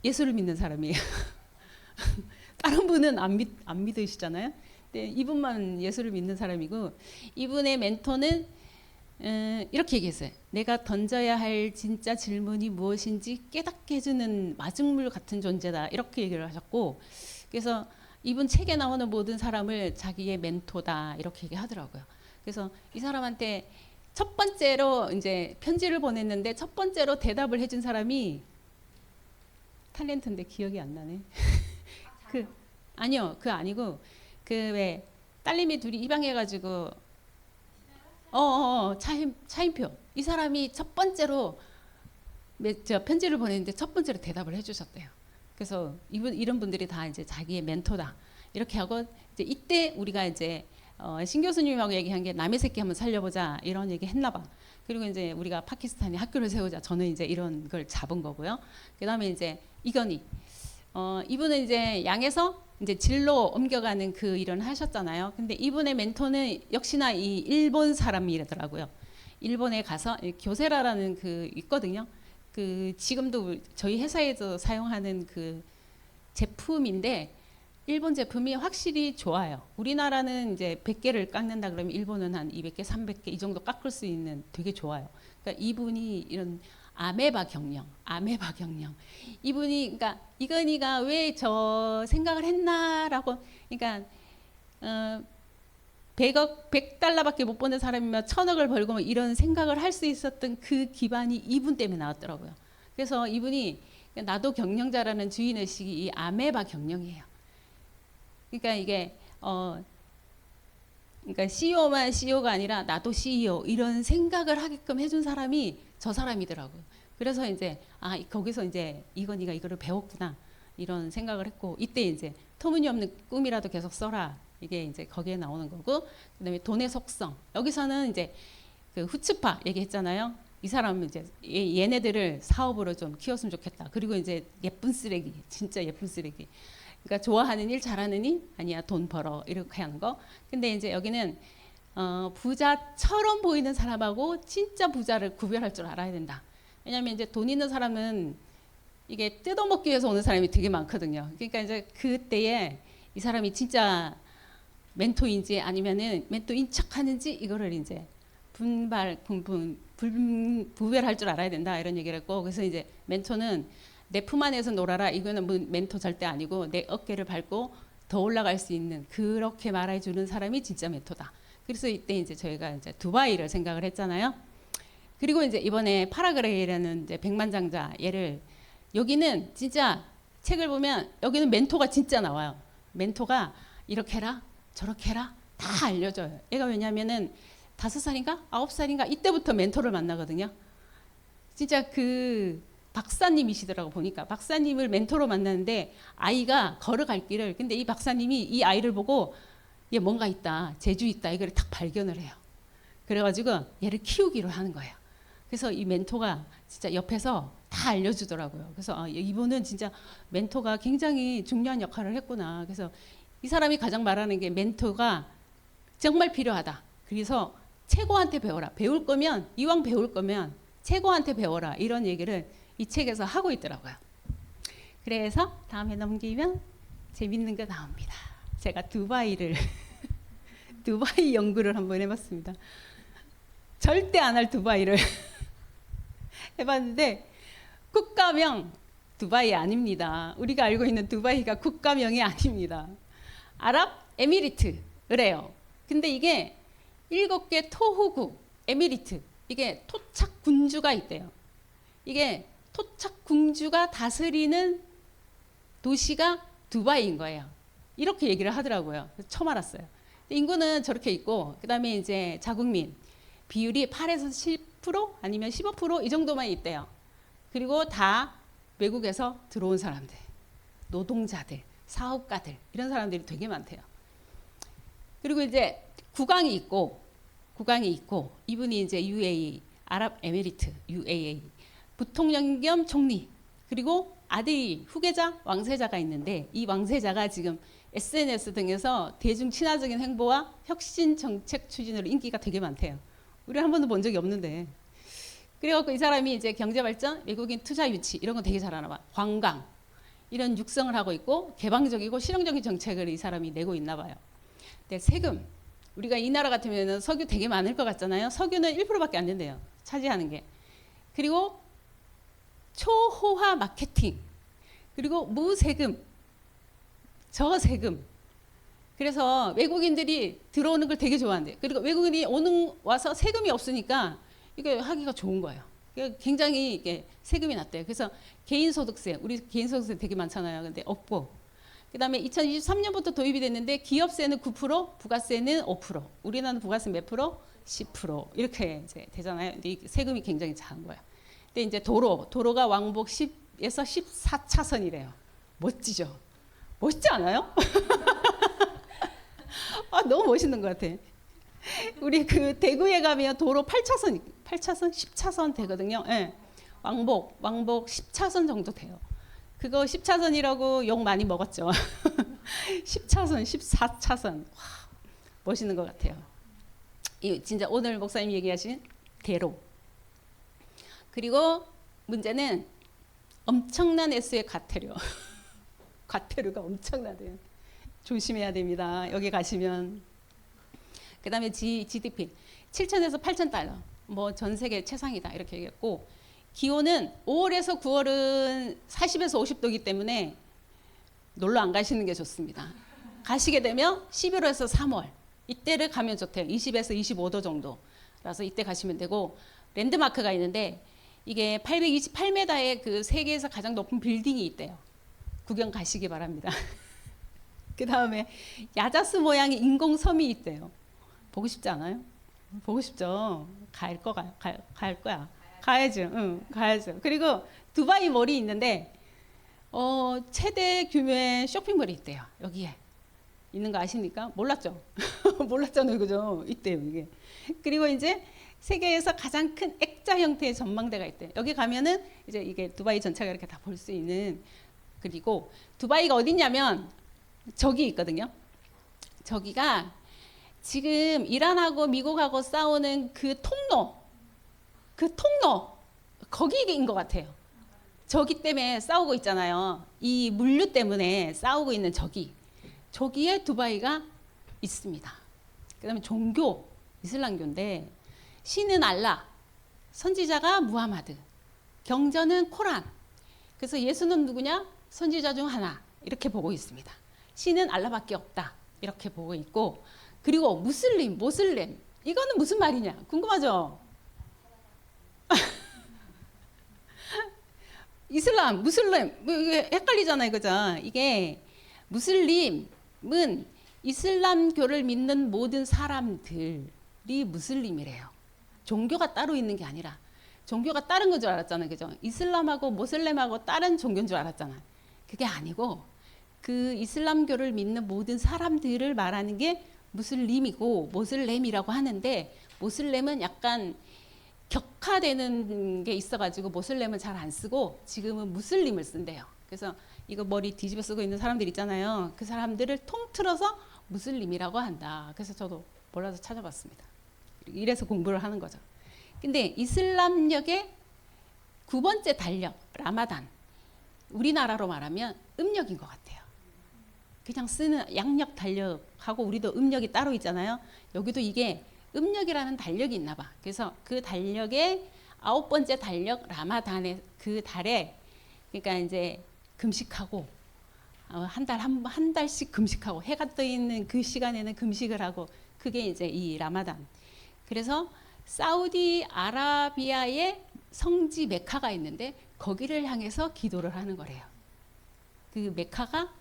예수를 믿는 사람이에요. 다른 분은 안 믿으시잖아요. 근데 이분만 예수를 믿는 사람이고 이분의 멘토는 이렇게 얘기했어요. 내가 던져야 할 진짜 질문이 무엇인지 깨닫게 해주는 마중물 같은 존재다. 이렇게 얘기를 하셨고 그래서 이분 책에 나오는 모든 사람을 자기의 멘토다. 이렇게 얘기하더라고요. 그래서 이 사람한테 첫 번째로 이제 편지를 보냈는데 첫 번째로 대답을 해준 사람이 탤런트인데 기억이 안 나네. 아니요, 그 아니고 그 왜 딸내미 둘이 입양해가지고 차인표 이 사람이 첫 번째로 저 편지를 보냈는데 첫 번째로 대답을 해주셨대요. 그래서 이런 분들이 다 이제 자기의 멘토다 이렇게 하고 이제 이때 우리가 이제 신 교수님하고 얘기한 게 남의 새끼 한번 살려보자 이런 얘기 했나 봐. 그리고 이제 우리가 파키스탄에 학교를 세우자 저는 이제 이런 걸 잡은 거고요. 그다음에 이제 이건희 이분은 이제 양에서 이제 진로 옮겨가는 그 일을 하셨잖아요. 근데 이분의 멘토는 역시나 이 일본 사람이더라고요. 일본에 가서 교세라라는 그 있거든요. 그 지금도 저희 회사에서 사용하는 그 제품인데 일본 제품이 확실히 좋아요. 우리나라는 이제 100개를 깎는다 그러면 일본은 한 200개, 300개 이 정도 깎을 수 있는 되게 좋아요. 그러니까 이분이 이런 아메바 경영. 이분이 그러니까 이건희가 왜 저 생각을 했나라고 그러니까 100달러밖에 못 버는 사람이면 1000억을 벌고 뭐 이런 생각을 할 수 있었던 그 기반이 이분 때문에 나왔더라고요. 그래서 이분이 나도 경영자라는 주인의식이 이 아메바 경영이에요. 그러니까 이게 그러니까 CEO만 CEO가 아니라 나도 CEO 이런 생각을 하게끔 해준 사람이 저 사람이더라고요. 그래서 이제 거기서 이제 이건희가 이거를 배웠구나 이런 생각을 했고 이때 이제 터무니없는 꿈이라도 계속 써라 이게 이제 거기에 나오는 거고 그다음에 돈의 속성 여기서는 이제 그 후츠파 얘기했잖아요. 이 사람은 이제 얘네들을 사업으로 좀 키웠으면 좋겠다. 그리고 이제 예쁜 쓰레기 진짜 예쁜 쓰레기. 그러니까 좋아하는 일 잘하는 일 아니야 돈 벌어 이렇게 하는 거. 근데 이제 여기는 부자처럼 보이는 사람하고 진짜 부자를 구별할 줄 알아야 된다. 왜냐하면 이제 돈 있는 사람은 이게 뜯어먹기 위해서 오는 사람이 되게 많거든요. 그러니까 이제 그때에 이 사람이 진짜 멘토인지 아니면은 멘토인 척하는지 이거를 이제 구별할 줄 알아야 된다 이런 얘기를 했고 그래서 이제 멘토는 내 품 안에서 놀아라 이거는 멘토 절대 아니고 내 어깨를 밟고 더 올라갈 수 있는 그렇게 말해주는 사람이 진짜 멘토다. 그래서 이때 이제 저희가 이제 두바이를 생각을 했잖아요. 그리고 이제 이번에 파라그레이라는 이제 백만장자 얘를 여기는 진짜 책을 보면 여기는 멘토가 진짜 나와요. 멘토가 이렇게 해라 저렇게 해라 다 알려줘요. 얘가 왜냐면은 5살인가 9살인가 이때부터 멘토를 만나거든요. 진짜 그 박사님이시더라고 보니까 박사님을 멘토로 만나는데 아이가 걸어갈 길을 근데 이 박사님이 이 아이를 보고 얘 뭔가 있다 재주 있다 이걸 딱 발견을 해요. 그래가지고 얘를 키우기로 하는 거예요. 그래서 이 멘토가 진짜 옆에서 다 알려주더라고요. 그래서 이분은 진짜 멘토가 굉장히 중요한 역할을 했구나. 그래서 이 사람이 가장 말하는 게 멘토가 정말 필요하다. 그래서 최고한테 배워라. 배울 거면 이왕 배울 거면 최고한테 배워라. 이런 얘기를 이 책에서 하고 있더라고요. 그래서 다음에 넘기면 재밌는 거 나옵니다. 제가 두바이 연구를 한번 해봤습니다. 절대 안 할 두바이를 해봤는데 국가명 두바이 아닙니다. 우리가 알고 있는 두바이가 국가명이 아닙니다. 아랍에미리트래요. 근데 이게 7개 토호국 에미리트 이게 토착 군주가 있대요. 이게 토착 군주가 다스리는 도시가 두바이인 거예요. 이렇게 얘기를 하더라고요. 처음 알았어요. 인구는 저렇게 있고 그다음에 이제 자국민 비율이 8에서 10% 아니면 15% 이 정도만 있대요. 그리고 다 외국에서 들어온 사람들, 노동자들, 사업가들 이런 사람들이 되게 많대요. 그리고 이제 국왕이 있고 이분이 이제 UAE, 아랍에미리트 UAE 부통령 겸 총리, 그리고 아들이 후계자 왕세자가 있는데 이 왕세자가 지금 SNS 등에서 대중 친화적인 행보와 혁신 정책 추진으로 인기가 되게 많대요. 우리 한 번도 본 적이 없는데. 그래갖고 이 사람이 이제 경제 발전, 외국인 투자 유치 이런 거 되게 잘하나 봐. 관광 이런 육성을 하고 있고 개방적이고 실용적인 정책을 이 사람이 내고 있나 봐요. 근데 세금, 우리가 이 나라 같으면 석유 되게 많을 것 같잖아요. 석유는 1%밖에 안 된대요. 차지하는 게. 그리고 초호화 마케팅, 그리고 무세금, 저세금. 그래서 외국인들이 들어오는 걸 되게 좋아한대요. 그리고 외국인이 와서 세금이 없으니까 이게 하기가 좋은 거예요. 굉장히 이게 세금이 낮대요. 그래서 개인소득세, 우리 개인소득세 되게 많잖아요. 근데 없고, 그다음에 2023년부터 도입이 됐는데 기업세는 9%, 부가세는 5%. 우리나라는 부가세 몇 프로? 10% 이렇게 이제 되잖아요. 근데 이 세금이 굉장히 작은 거예요. 근데 이제 도로가 왕복 10에서 14차선이래요. 멋지죠? 멋있지 않아요? 아, 너무 멋있는 것 같아. 우리 그 대구에 가면 도로 8차선, 10차선 되거든요. 예. 왕복 10차선 정도 돼요. 그거 10차선이라고 욕 많이 먹었죠. 10차선, 14차선. 와, 멋있는 것 같아요. 이 진짜 오늘 목사님 얘기하신 대로. 그리고 문제는 엄청난 S의 과태료. 과태료가 엄청나대요. 조심해야 됩니다. 여기 가시면. 그 다음에 GDP 7천에서 8천 달러. 뭐 전 세계 최상이다. 이렇게 얘기했고, 기온은 5월에서 9월은 40에서 50도이기 때문에 놀러 안 가시는 게 좋습니다. 가시게 되면 11월에서 3월. 이때를 가면 좋대요. 20에서 25도 정도라서 이때 가시면 되고, 랜드마크가 있는데 이게 828m의 그 세계에서 가장 높은 빌딩이 있대요. 구경 가시기 바랍니다. 그 다음에 야자수 모양의 인공섬이 있대요. 보고 싶지 않아요? 보고 싶죠. 갈 거야. 가야죠. 응, 가야죠. 그리고 두바이 몰이 있는데 최대 규모의 쇼핑몰이 있대요. 여기에 있는 거 아십니까? 몰랐죠? 몰랐잖아요, 그죠? 있대요, 이게. 그리고 이제 세계에서 가장 큰 액자 형태의 전망대가 있대요. 여기 가면은 이제 이게 두바이 전체가 이렇게 다 볼 수 있는. 그리고 두바이가 어디냐면 저기 있거든요. 저기가 지금 이란하고 미국하고 싸우는 그 통로 거기인 것 같아요. 저기 때문에 싸우고 있잖아요. 이 물류 때문에 싸우고 있는 저기에 두바이가 있습니다. 그다음에 종교 이슬람교인데 신은 알라, 선지자가 무하마드, 경전은 코란. 그래서 예수는 누구냐? 선지자 중 하나. 이렇게 보고 있습니다. 신은 알라밖에 없다. 이렇게 보고 있고, 그리고 모슬렘. 이거는 무슨 말이냐? 궁금하죠? 이슬람, 무슬림, 이게 헷갈리잖아요, 그죠? 이게 무슬림은 이슬람교를 믿는 모든 사람들이 무슬림이래요. 종교가 따로 있는 게 아니라 종교가 다른 건 줄 알았잖아요, 그죠? 이슬람하고 모슬렘하고 다른 종교인 줄 알았잖아요. 그게 아니고 그 이슬람교를 믿는 모든 사람들을 말하는 게 무슬림이고 모슬렘이라고 하는데, 모슬렘은 약간 격화되는 게 있어가지고 모슬렘은 잘 안 쓰고 지금은 무슬림을 쓴대요. 그래서 이거 머리 뒤집어 쓰고 있는 사람들 있잖아요. 그 사람들을 통틀어서 무슬림이라고 한다. 그래서 저도 몰라서 찾아봤습니다. 이래서 공부를 하는 거죠. 근데 이슬람력의 9번째 달력 라마단, 우리나라로 말하면 음력인 것 같아요. 그냥 쓰는 양력 달력하고 우리도 음력이 따로 있잖아요. 여기도 이게 음력이라는 달력이 있나 봐. 그래서 그 달력의 9번째 달력 라마단의 그 달에, 그러니까 이제 금식하고 한 달씩 금식하고 해가 떠 있는 그 시간에는 금식을 하고, 그게 이제 이 라마단. 그래서 사우디아라비아의 성지 메카가 있는데 거기를 향해서 기도를 하는 거래요. 그 메카가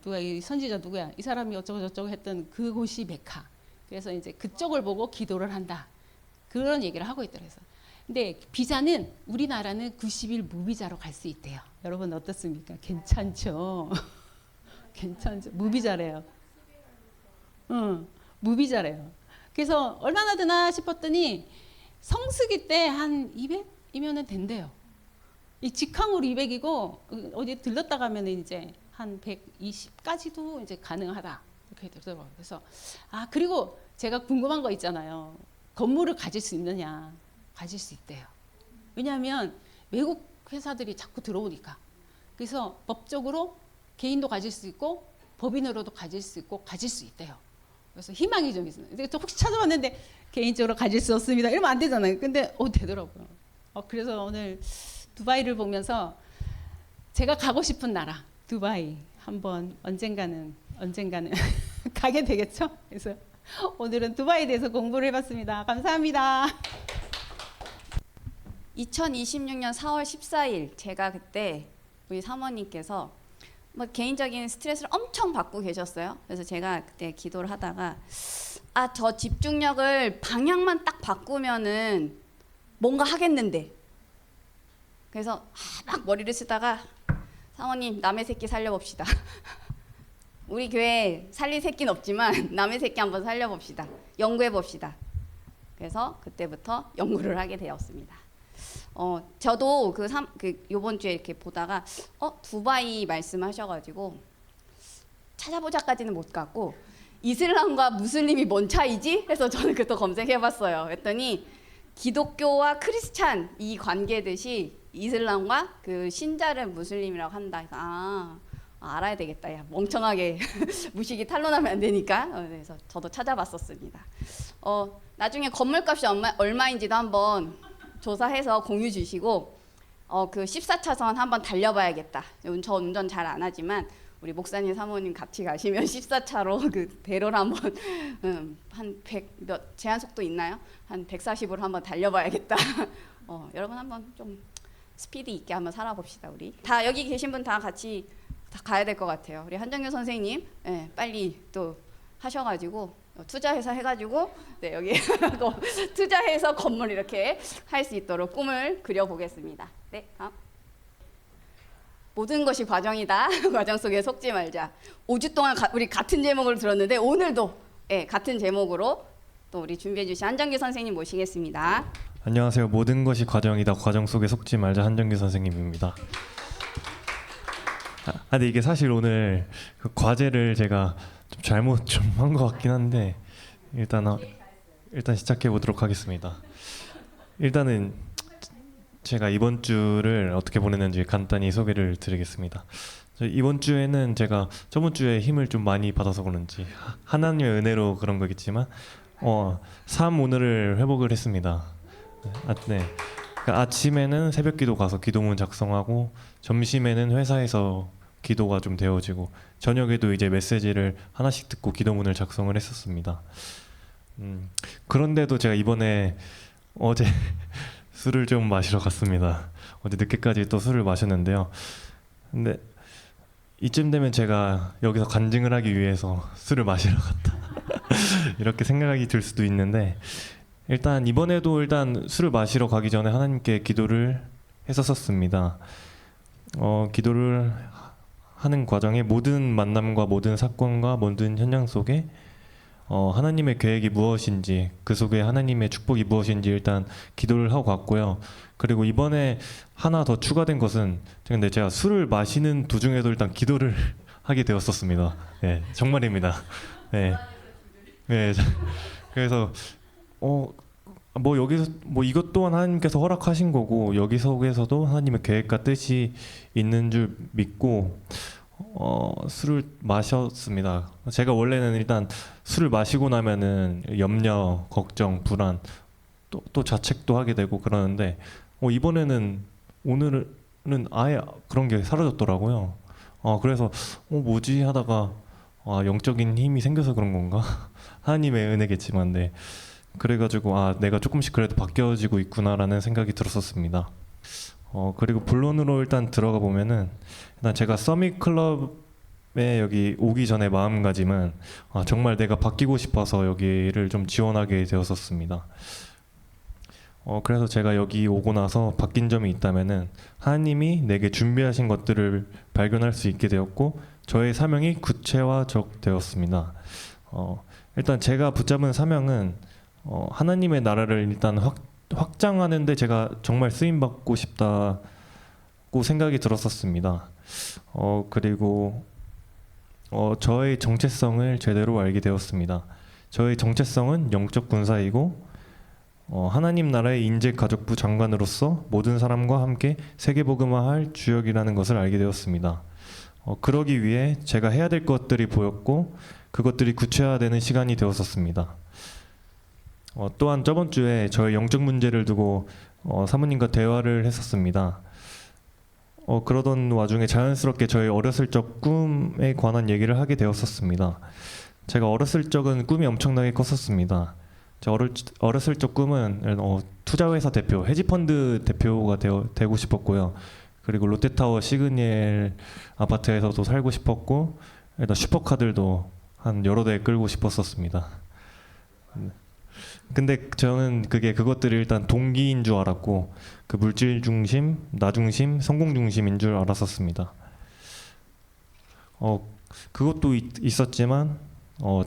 누가 이 선지자 누구야? 이 사람이 어쩌고 저쩌고 했던 그곳이 메카. 그래서 이제 그쪽을 보고 기도를 한다. 그런 얘기를 하고 있더라고요. 근데 비자는 우리나라는 90일 무비자로 갈 수 있대요. 여러분 어떻습니까? 괜찮죠? 괜찮죠? 무비자래요. 무비자래요. 그래서 얼마나 드나 싶었더니 성수기 때 한 200이면은 된대요. 이 직항으로 200이고 어디 들렀다 가면은 이제 한 120까지도 이제 가능하다 이렇게 되더라고요. 그래서 그리고 제가 궁금한 거 있잖아요. 건물을 가질 수 있느냐? 가질 수 있대요. 왜냐하면 외국 회사들이 자꾸 들어오니까. 그래서 법적으로 개인도 가질 수 있고 법인으로도 가질 수 있고 가질 수 있대요. 그래서 희망이 좀 있어요. 근데 또 혹시 찾아봤는데 개인적으로 가질 수 없습니다. 이러면 안 되잖아요. 근데 되더라고요. 그래서 오늘 두바이를 보면서 제가 가고 싶은 나라 두바이 한번 언젠가는 가게 되겠죠. 그래서 오늘은 두바이에 대해서 공부를 해봤습니다. 감사합니다. 2026년 4월 14일 제가 그때 우리 사모님께서 뭐 개인적인 스트레스를 엄청 받고 계셨어요. 그래서 제가 그때 기도를 하다가 저 집중력을 방향만 딱 바꾸면은 뭔가 하겠는데. 그래서 막 머리를 쓰다가 사모님 남의 새끼 살려봅시다. 우리 교회 살릴 새끼는 없지만 남의 새끼 한번 살려봅시다. 연구해봅시다. 그래서 그때부터 연구를 하게 되었습니다. 저도 요번 주에 이렇게 보다가 두바이 말씀하셔가지고 찾아보자까지는 못 갔고 이슬람과 무슬림이 뭔 차이지? 해서 저는 그것도 검색해봤어요. 그랬더니 기독교와 크리스찬 이 관계듯이 이슬람과 그 신자를 무슬림이라고 한다. 그래서 알아야 되겠다. 야, 멍청하게 무식이 탄로나면 안 되니까. 그래서 저도 찾아봤었습니다. 나중에 건물값이 얼마인지도 한번 조사해서 공유 주시고 그 14차선 한번 달려봐야겠다. 저 운전 잘 안 하지만 우리 목사님 사모님 같이 가시면 14차로 그 대로를 한번 한 100 제한 속도 있나요? 한 140으로 한번 달려봐야겠다. 여러분 한번 좀 스피드 있게 한번 살아봅시다. 우리 다 여기 계신 분 다 같이 다 가야 될 것 같아요. 우리 한정규 선생님 빨리 또 하셔가지고 투자해서 해가지고 여기 투자해서 건물 이렇게 할 수 있도록 꿈을 그려보겠습니다. 네, 다음. 모든 것이 과정이다. 과정 속에 속지 말자. 5주 동안 우리 같은 제목을 들었는데 오늘도 같은 제목으로 또 우리 준비해 주신 한정규 선생님 모시겠습니다. 안녕하세요. 모든 것이 과정이다. 과정 속에 속지 말자. 한정규 선생님입니다. 근데 이게 사실 오늘 그 과제를 제가 좀 잘못 좀 한 것 같긴 한데 일단 시작해 보도록 하겠습니다. 일단은 제가 이번 주를 어떻게 보냈는지 간단히 소개를 드리겠습니다. 이번 주에는 제가 저번 주에 힘을 좀 많이 받아서 그런지 하나님의 은혜로 그런 거겠지만 삶 오늘을 회복을 했습니다. 네. 그러니까 아침에는 새벽기도 가서 기도문 작성하고 점심에는 회사에서 기도가 좀 되어지고 저녁에도 이제 메시지를 하나씩 듣고 기도문을 작성을 했었습니다. 그런데도 제가 이번에 어제 술을 좀 마시러 갔습니다. 어제 늦게까지 또 술을 마셨는데요. 근데 이쯤 되면 제가 여기서 간증을 하기 위해서 술을 마시러 갔다 이렇게 생각이 들 수도 있는데 일단 이번에도 술을 마시러 가기 전에 하나님께 기도를 했었습니다. 기도를 하는 과정에 모든 만남과 모든 사건과 모든 현장 속에 하나님의 계획이 무엇인지 그 속에 하나님의 축복이 무엇인지 일단 기도를 하고 갔고요. 그리고 이번에 하나 더 추가된 것은 근데 제가 술을 마시는 도중에도 일단 기도를 하게 되었었습니다. 네, 정말입니다. 네, 네. 그래서 여기서 이것 또한 하나님께서 허락하신 거고 여기 속에서도 하나님의 계획과 뜻이 있는 줄 믿고 술을 마셨습니다. 제가 원래는 일단 술을 마시고 나면은 염려, 걱정, 불안 또 자책도 하게 되고 그러는데 오늘은 아예 그런 게 사라졌더라고요. 그래서 뭐지 하다가 영적인 힘이 생겨서 그런 건가? 하나님의 은혜겠지만 네. 그래가지고 내가 조금씩 그래도 바뀌어지고 있구나라는 생각이 들었었습니다. 그리고 본론으로 일단 들어가 보면은 일단 제가 서밋 클럽에 여기 오기 전에 마음가짐은 정말 내가 바뀌고 싶어서 여기를 좀 지원하게 되었었습니다. 그래서 제가 여기 오고 나서 바뀐 점이 있다면은 하나님이 내게 준비하신 것들을 발견할 수 있게 되었고 저의 사명이 구체화되었습니다. 일단 제가 붙잡은 사명은 하나님의 나라를 일단 확장하는데 제가 정말 쓰임 받고 싶다고 생각이 들었었습니다. 그리고 저의 정체성을 제대로 알게 되었습니다. 저의 정체성은 영적 군사이고 하나님 나라의 인재 가족부 장관으로서 모든 사람과 함께 세계복음화할 주역이라는 것을 알게 되었습니다. 그러기 위해 제가 해야 될 것들이 보였고 그것들이 구체화되는 시간이 되었었습니다. 또한 저번 주에 저의 영적 문제를 두고 사모님과 대화를 했었습니다. 그러던 와중에 자연스럽게 저의 어렸을 적 꿈에 관한 얘기를 하게 되었었습니다. 제가 어렸을 적은 꿈이 엄청나게 컸었습니다. 제 어렸을 적 꿈은 투자회사 대표, 헤지펀드 대표가 되고 싶었고요. 그리고 롯데타워 시그니엘 아파트에서도 살고 싶었고 일단 슈퍼카들도 한 여러 대 끌고 싶었었습니다. 근데 저는 그것들이 일단 동기인 줄 알았고 그 물질 중심, 나 중심, 성공 중심인 줄 알았었습니다. 그것도 있었지만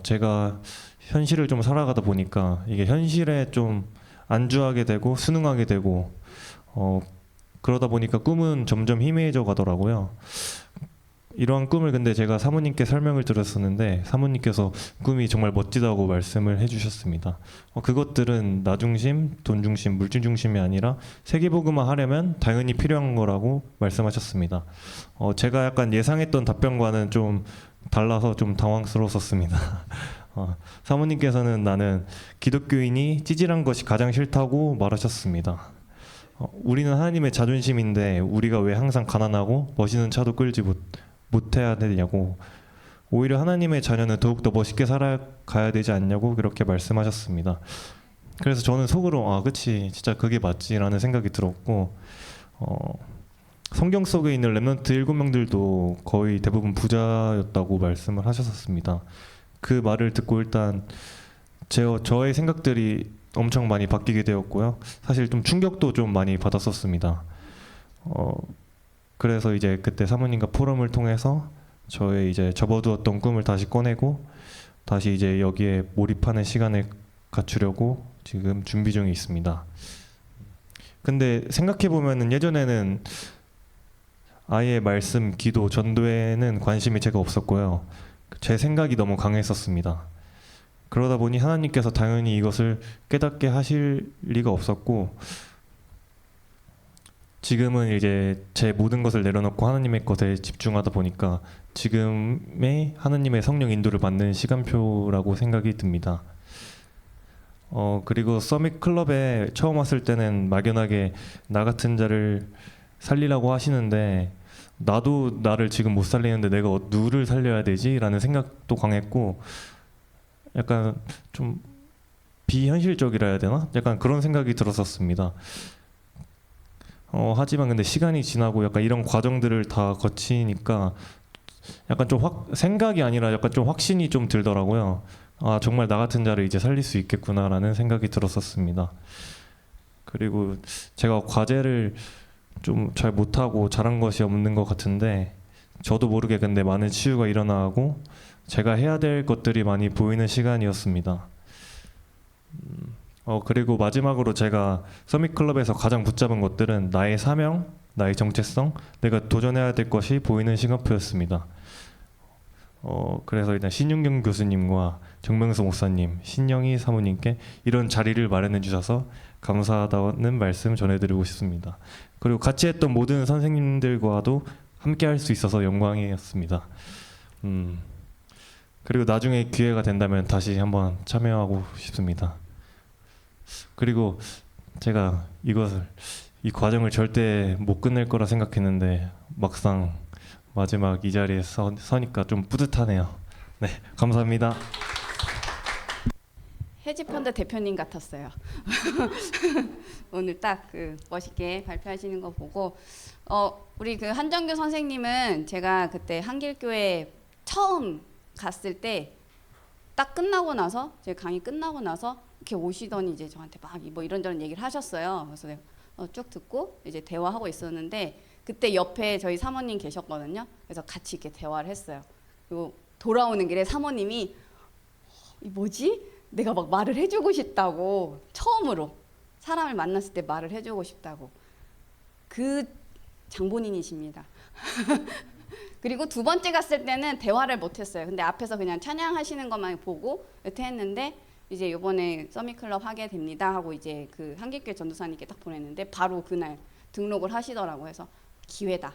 제가 현실을 좀 살아가다 보니까 이게 현실에 좀 안주하게 되고 순응하게 되고 그러다 보니까 꿈은 점점 희미해져 가더라고요. 이러한 꿈을 근데 제가 사모님께 설명을 드렸었는데 사모님께서 꿈이 정말 멋지다고 말씀을 해주셨습니다. 그것들은 나 중심, 돈 중심, 물질 중심이 아니라 세계복음화 하려면 당연히 필요한 거라고 말씀하셨습니다. 제가 약간 예상했던 답변과는 좀 달라서 좀 당황스러웠었습니다. 사모님께서는 나는 기독교인이 찌질한 것이 가장 싫다고 말하셨습니다. 우리는 하나님의 자존심인데 우리가 왜 항상 가난하고 멋있는 차도 끌지 못해야 되냐고, 오히려 하나님의 자녀는 더욱더 멋있게 살아가야 되지 않냐고 그렇게 말씀하셨습니다. 그래서 저는 속으로 그치 진짜 그게 맞지라는 생각이 들었고 성경 속에 있는 렘넌트 7명들도 거의 대부분 부자였다고 말씀을 하셨었습니다. 그 말을 듣고 일단 저의 생각들이 엄청 많이 바뀌게 되었고요. 사실 좀 충격도 좀 많이 받았었습니다. 그래서 이제 그때 사모님과 포럼을 통해서 저의 이제 접어두었던 꿈을 다시 꺼내고 다시 이제 여기에 몰입하는 시간을 갖추려고 지금 준비 중에 있습니다. 근데 생각해 보면은 예전에는 아예 말씀, 기도, 전도에는 관심이 제가 없었고요. 제 생각이 너무 강했었습니다. 그러다 보니 하나님께서 당연히 이것을 깨닫게 하실 리가 없었고 지금은 이제 제 모든 것을 내려놓고 하나님의 것에 집중하다 보니까 지금의 하나님의 성령 인도를 받는 시간표라고 생각이 듭니다. 그리고 서밋 클럽에 처음 왔을 때는 막연하게 나 같은 자를 살리라고 하시는데 나도 나를 지금 못 살리는데 내가 누구를 살려야 되지? 라는 생각도 강했고 약간 좀 비현실적이라 해야 되나? 약간 그런 생각이 들었었습니다. 하지만 근데 시간이 지나고 약간 이런 과정들을 다 거치니까 약간 좀 생각이 아니라 약간 좀 확신이 좀 들더라고요. 정말 나 같은 자를 이제 살릴 수 있겠구나라는 생각이 들었었습니다. 그리고 제가 과제를 좀 잘 못하고 잘한 것이 없는 것 같은데 저도 모르게 근데 많은 치유가 일어나고 제가 해야 될 것들이 많이 보이는 시간이었습니다. 그리고 마지막으로 제가 서밋클럽에서 가장 붙잡은 것들은 나의 사명, 나의 정체성, 내가 도전해야 될 것이 보이는 시간표였습니다. 그래서 일단 신윤경 교수님과 정명수 목사님, 신영희 사모님께 이런 자리를 마련해 주셔서 감사하다는 말씀 전해드리고 싶습니다. 그리고 같이 했던 모든 선생님들과도 함께 할 수 있어서 영광이었습니다. 그리고 나중에 기회가 된다면 다시 한번 참여하고 싶습니다. 그리고 제가 이 과정을 절대 못 끝낼 거라 생각했는데 막상 마지막 이 자리에 서니까 좀 뿌듯하네요. 네, 감사합니다. 헤지펀드 대표님 같았어요. 오늘 딱 멋있게 발표하시는 거 보고 우리 한정규 선생님은 제가 그때 한길교회 처음 갔을 때 딱 끝나고 나서 제 강의 끝나고 나서 이렇게 오시더니 이제 저한테 막 뭐 이런저런 얘기를 하셨어요. 그래서 내가 쭉 듣고 이제 대화하고 있었는데 그때 옆에 저희 사모님 계셨거든요. 그래서 같이 이렇게 대화를 했어요. 그리고 돌아오는 길에 사모님이 이 뭐지? 내가 막 말을 해주고 싶다고, 처음으로 사람을 만났을 때 말을 해주고 싶다고. 그 장본인이십니다. 그리고 두 번째 갔을 때는 대화를 못했어요. 근데 앞에서 그냥 찬양하시는 것만 보고 이렇게 했는데 이제 이번에 서밋클럽 하게 됩니다 하고 이제 그 한길교회 전도사님께 딱 보냈는데 바로 그날 등록을 하시더라고요. 그래서 기회다.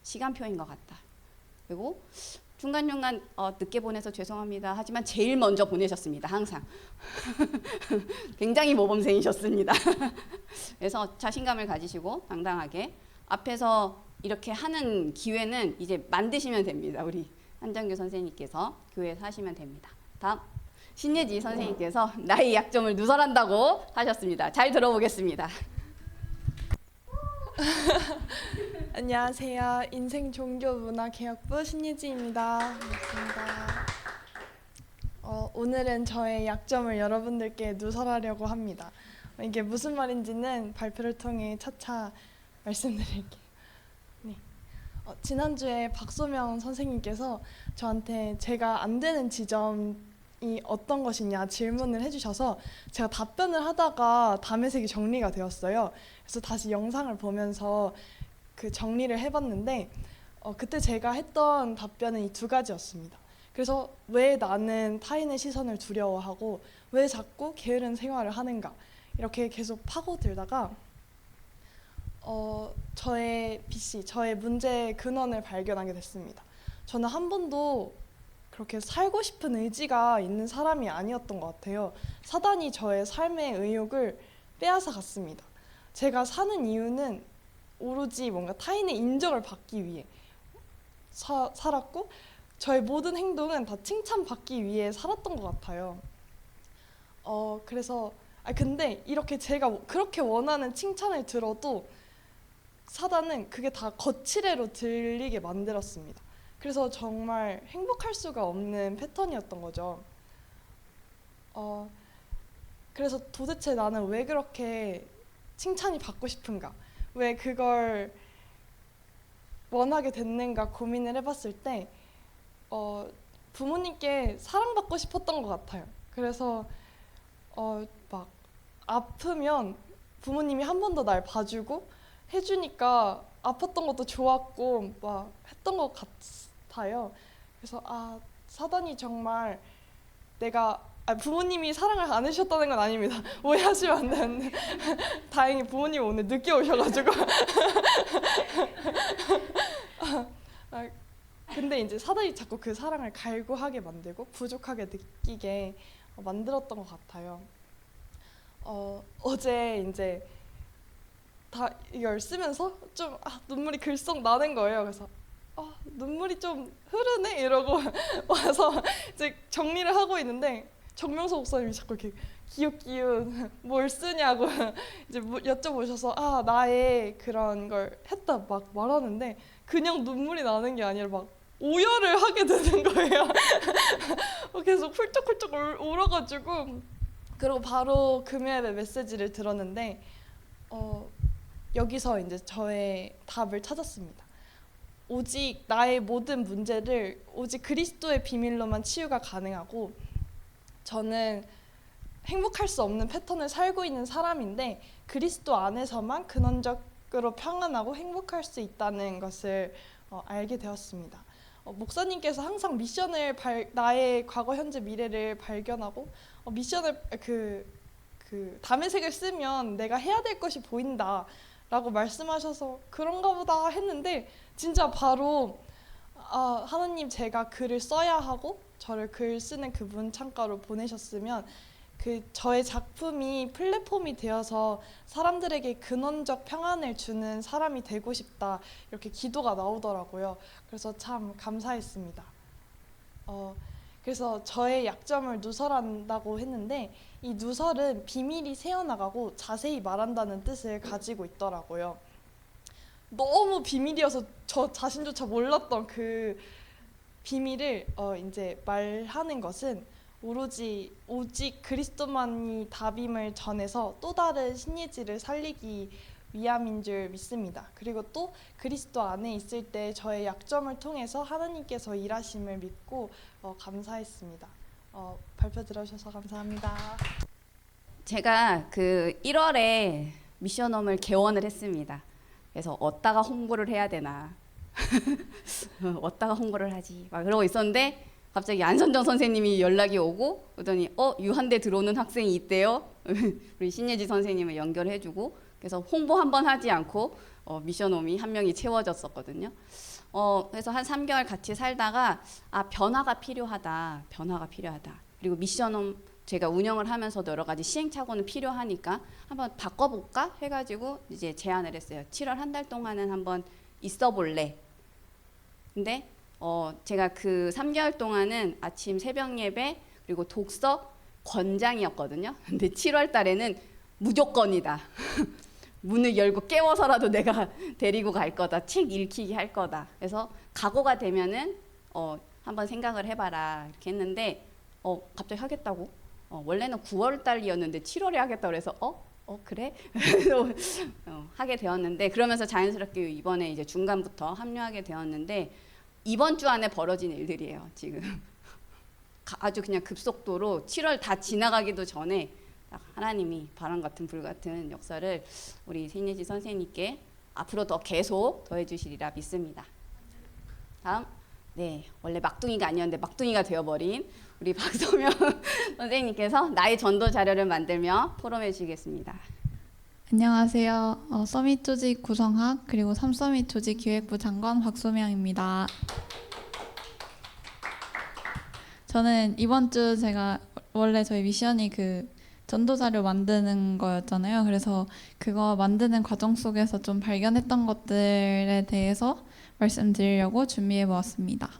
시간표인 것 같다. 그리고 중간중간 늦게 보내서 죄송합니다. 하지만 제일 먼저 보내셨습니다. 항상. 굉장히 모범생이셨습니다. 그래서 자신감을 가지시고 당당하게 앞에서 이렇게 하는 기회는 이제 만드시면 됩니다. 우리 한정규 선생님께서 교회에서 하시면 됩니다. 다음 신예지 선생님께서 나의 약점을 누설한다고 하셨습니다. 잘 들어보겠습니다. 안녕하세요. 인생종교문화개혁부 신예지입니다. 반갑습니다. 오늘은 저의 약점을 여러분들께 누설하려고 합니다. 이게 무슨 말인지는 발표를 통해 차차 말씀드릴게요. 네. 지난주에 박소명 선생님께서 저한테 제가 안 되는 지점이 어떤 것이냐 질문을 해주셔서 제가 답변을 하다가 담의색이 정리가 되었어요. 그래서 다시 영상을 보면서 그 정리를 해봤는데 그때 제가 했던 답변은 이 두 가지였습니다. 그래서 왜 나는 타인의 시선을 두려워하고 왜 자꾸 게으른 생활을 하는가 이렇게 계속 파고들다가 저의 BC, 저의 문제의 근원을 발견하게 됐습니다. 저는 한 번도 그렇게 살고 싶은 의지가 있는 사람이 아니었던 것 같아요. 사단이 저의 삶의 의욕을 빼앗아 갔습니다. 제가 사는 이유는 오로지 뭔가 타인의 인정을 받기 위해 살았고 저의 모든 행동은 다 칭찬받기 위해 살았던 것 같아요. 그래서 근데 이렇게 제가 그렇게 원하는 칭찬을 들어도 사단은 그게 다 거칠애로 들리게 만들었습니다. 그래서 정말 행복할 수가 없는 패턴이었던 거죠. 그래서 도대체 나는 왜 그렇게 칭찬이 받고 싶은가? 왜 그걸 원하게 됐는가 고민을 해봤을 때 부모님께 사랑받고 싶었던 것 같아요. 그래서 막 아프면 부모님이 한 번 더 날 봐주고 해주니까 아팠던 것도 좋았고 막 했던 것 같아요. 그래서 사단이 정말 내가 부모님이 사랑을 안 해주셨다는 건 아닙니다. 오해하시면 안 되는데 다행히 부모님이 오늘 늦게 오셔가지고 근데 이제 사단이 자꾸 그 사랑을 갈구하게 만들고 부족하게 느끼게 만들었던 것 같아요. 어제 이제 다 이걸 쓰면서 좀 눈물이 글썽 나는 거예요. 그래서 눈물이 좀 흐르네 이러고 와서 이제 정리를 하고 있는데 정명서 목사님이 자꾸 이렇게 기웃기웃 뭘 쓰냐고 이제 여쭤보셔서 나의 그런 걸 했다 막 말하는데 그냥 눈물이 나는 게 아니라 막 오열을 하게 되는 거예요. 계속 훌쩍훌쩍 울어가지고 그리고 바로 금요일에 메시지를 들었는데 여기서 이제 저의 답을 찾았습니다. 오직 나의 모든 문제를 오직 그리스도의 비밀로만 치유가 가능하고 저는 행복할 수 없는 패턴을 살고 있는 사람인데 그리스도 안에서만 근원적으로 평안하고 행복할 수 있다는 것을 알게 되었습니다. 목사님께서 항상 미션을 나의 과거, 현재, 미래를 발견하고 미션을 그 담의색을 쓰면 내가 해야 될 것이 보인다 라고 말씀하셔서 그런가 보다 했는데 진짜 바로 하나님 제가 글을 써야 하고 저를 글 쓰는 그 문창가로 보내셨으면 그 저의 작품이 플랫폼이 되어서 사람들에게 근원적 평안을 주는 사람이 되고 싶다 이렇게 기도가 나오더라고요. 그래서 참 감사했습니다. 그래서 저의 약점을 누설한다고 했는데 이 누설은 비밀이 새어나가고 자세히 말한다는 뜻을 가지고 있더라고요. 너무 비밀이어서 저 자신조차 몰랐던 그 비밀을 이제 말하는 것은 오직 그리스도만이 답임을 전해서 또 다른 신예지를 살리기 위함인 줄 믿습니다. 그리고 또 그리스도 안에 있을 때 저의 약점을 통해서 하나님께서 일하심을 믿고 감사했습니다. 발표 들어주셔서 감사합니다. 제가 그 1월에 미션홈을 개원을 했습니다. 그래서 어디다가 홍보를 해야 되나 어디다가 홍보를 하지 막 그러고 있었는데 갑자기 안선정 선생님이 연락이 오고 그러더니 유한대 들어오는 학생이 있대요. 우리 신예지 선생님을 연결해주고 그래서 홍보 한번 하지 않고 미션홈이 한 명이 채워졌었거든요. 그래서 한 3개월 같이 살다가 변화가 필요하다. 그리고 미션홈 제가 운영을 하면서도 여러 가지 시행착오는 필요하니까 한번 바꿔볼까 해가지고 이제 제안을 했어요. 7월 한 달 동안은 한번 있어볼래. 근데 제가 그 3개월 동안은 아침 새벽 예배 그리고 독서 권장이었거든요. 근데 7월 달에는 무조건이다. 문을 열고 깨워서라도 내가 데리고 갈 거다. 책 읽히게 할 거다. 그래서 각오가 되면은 한번 생각을 해봐라 이렇게 했는데 갑자기 하겠다고. 원래는 9월 달이었는데 7월에 하겠다고 그래서 그래? 하게 되었는데 그러면서 자연스럽게 이번에 이제 중간부터 합류하게 되었는데 이번 주 안에 벌어진 일들이에요. 지금 아주 그냥 급속도로 7월 다 지나가기도 전에 하나님이 바람 같은 불 같은 역사를 우리 신예지 선생님께 앞으로 더 계속 더해 주시리라 믿습니다. 다음 원래 막둥이가 아니었는데 막둥이가 되어버린 우리 박소명 선생님께서 나의 전도 자료를 만들며 포럼해 주시겠습니다. 안녕하세요. 서밋 조직 구성학 그리고 3서밋 조직 기획부 장관 박소명입니다. 저는 이번 주 제가 원래 저희 미션이 그 전도 자료 만드는 거였잖아요. 그래서 그거 만드는 과정 속에서 좀 발견했던 것들에 대해서 말씀드리려고 준비해 보았습니다.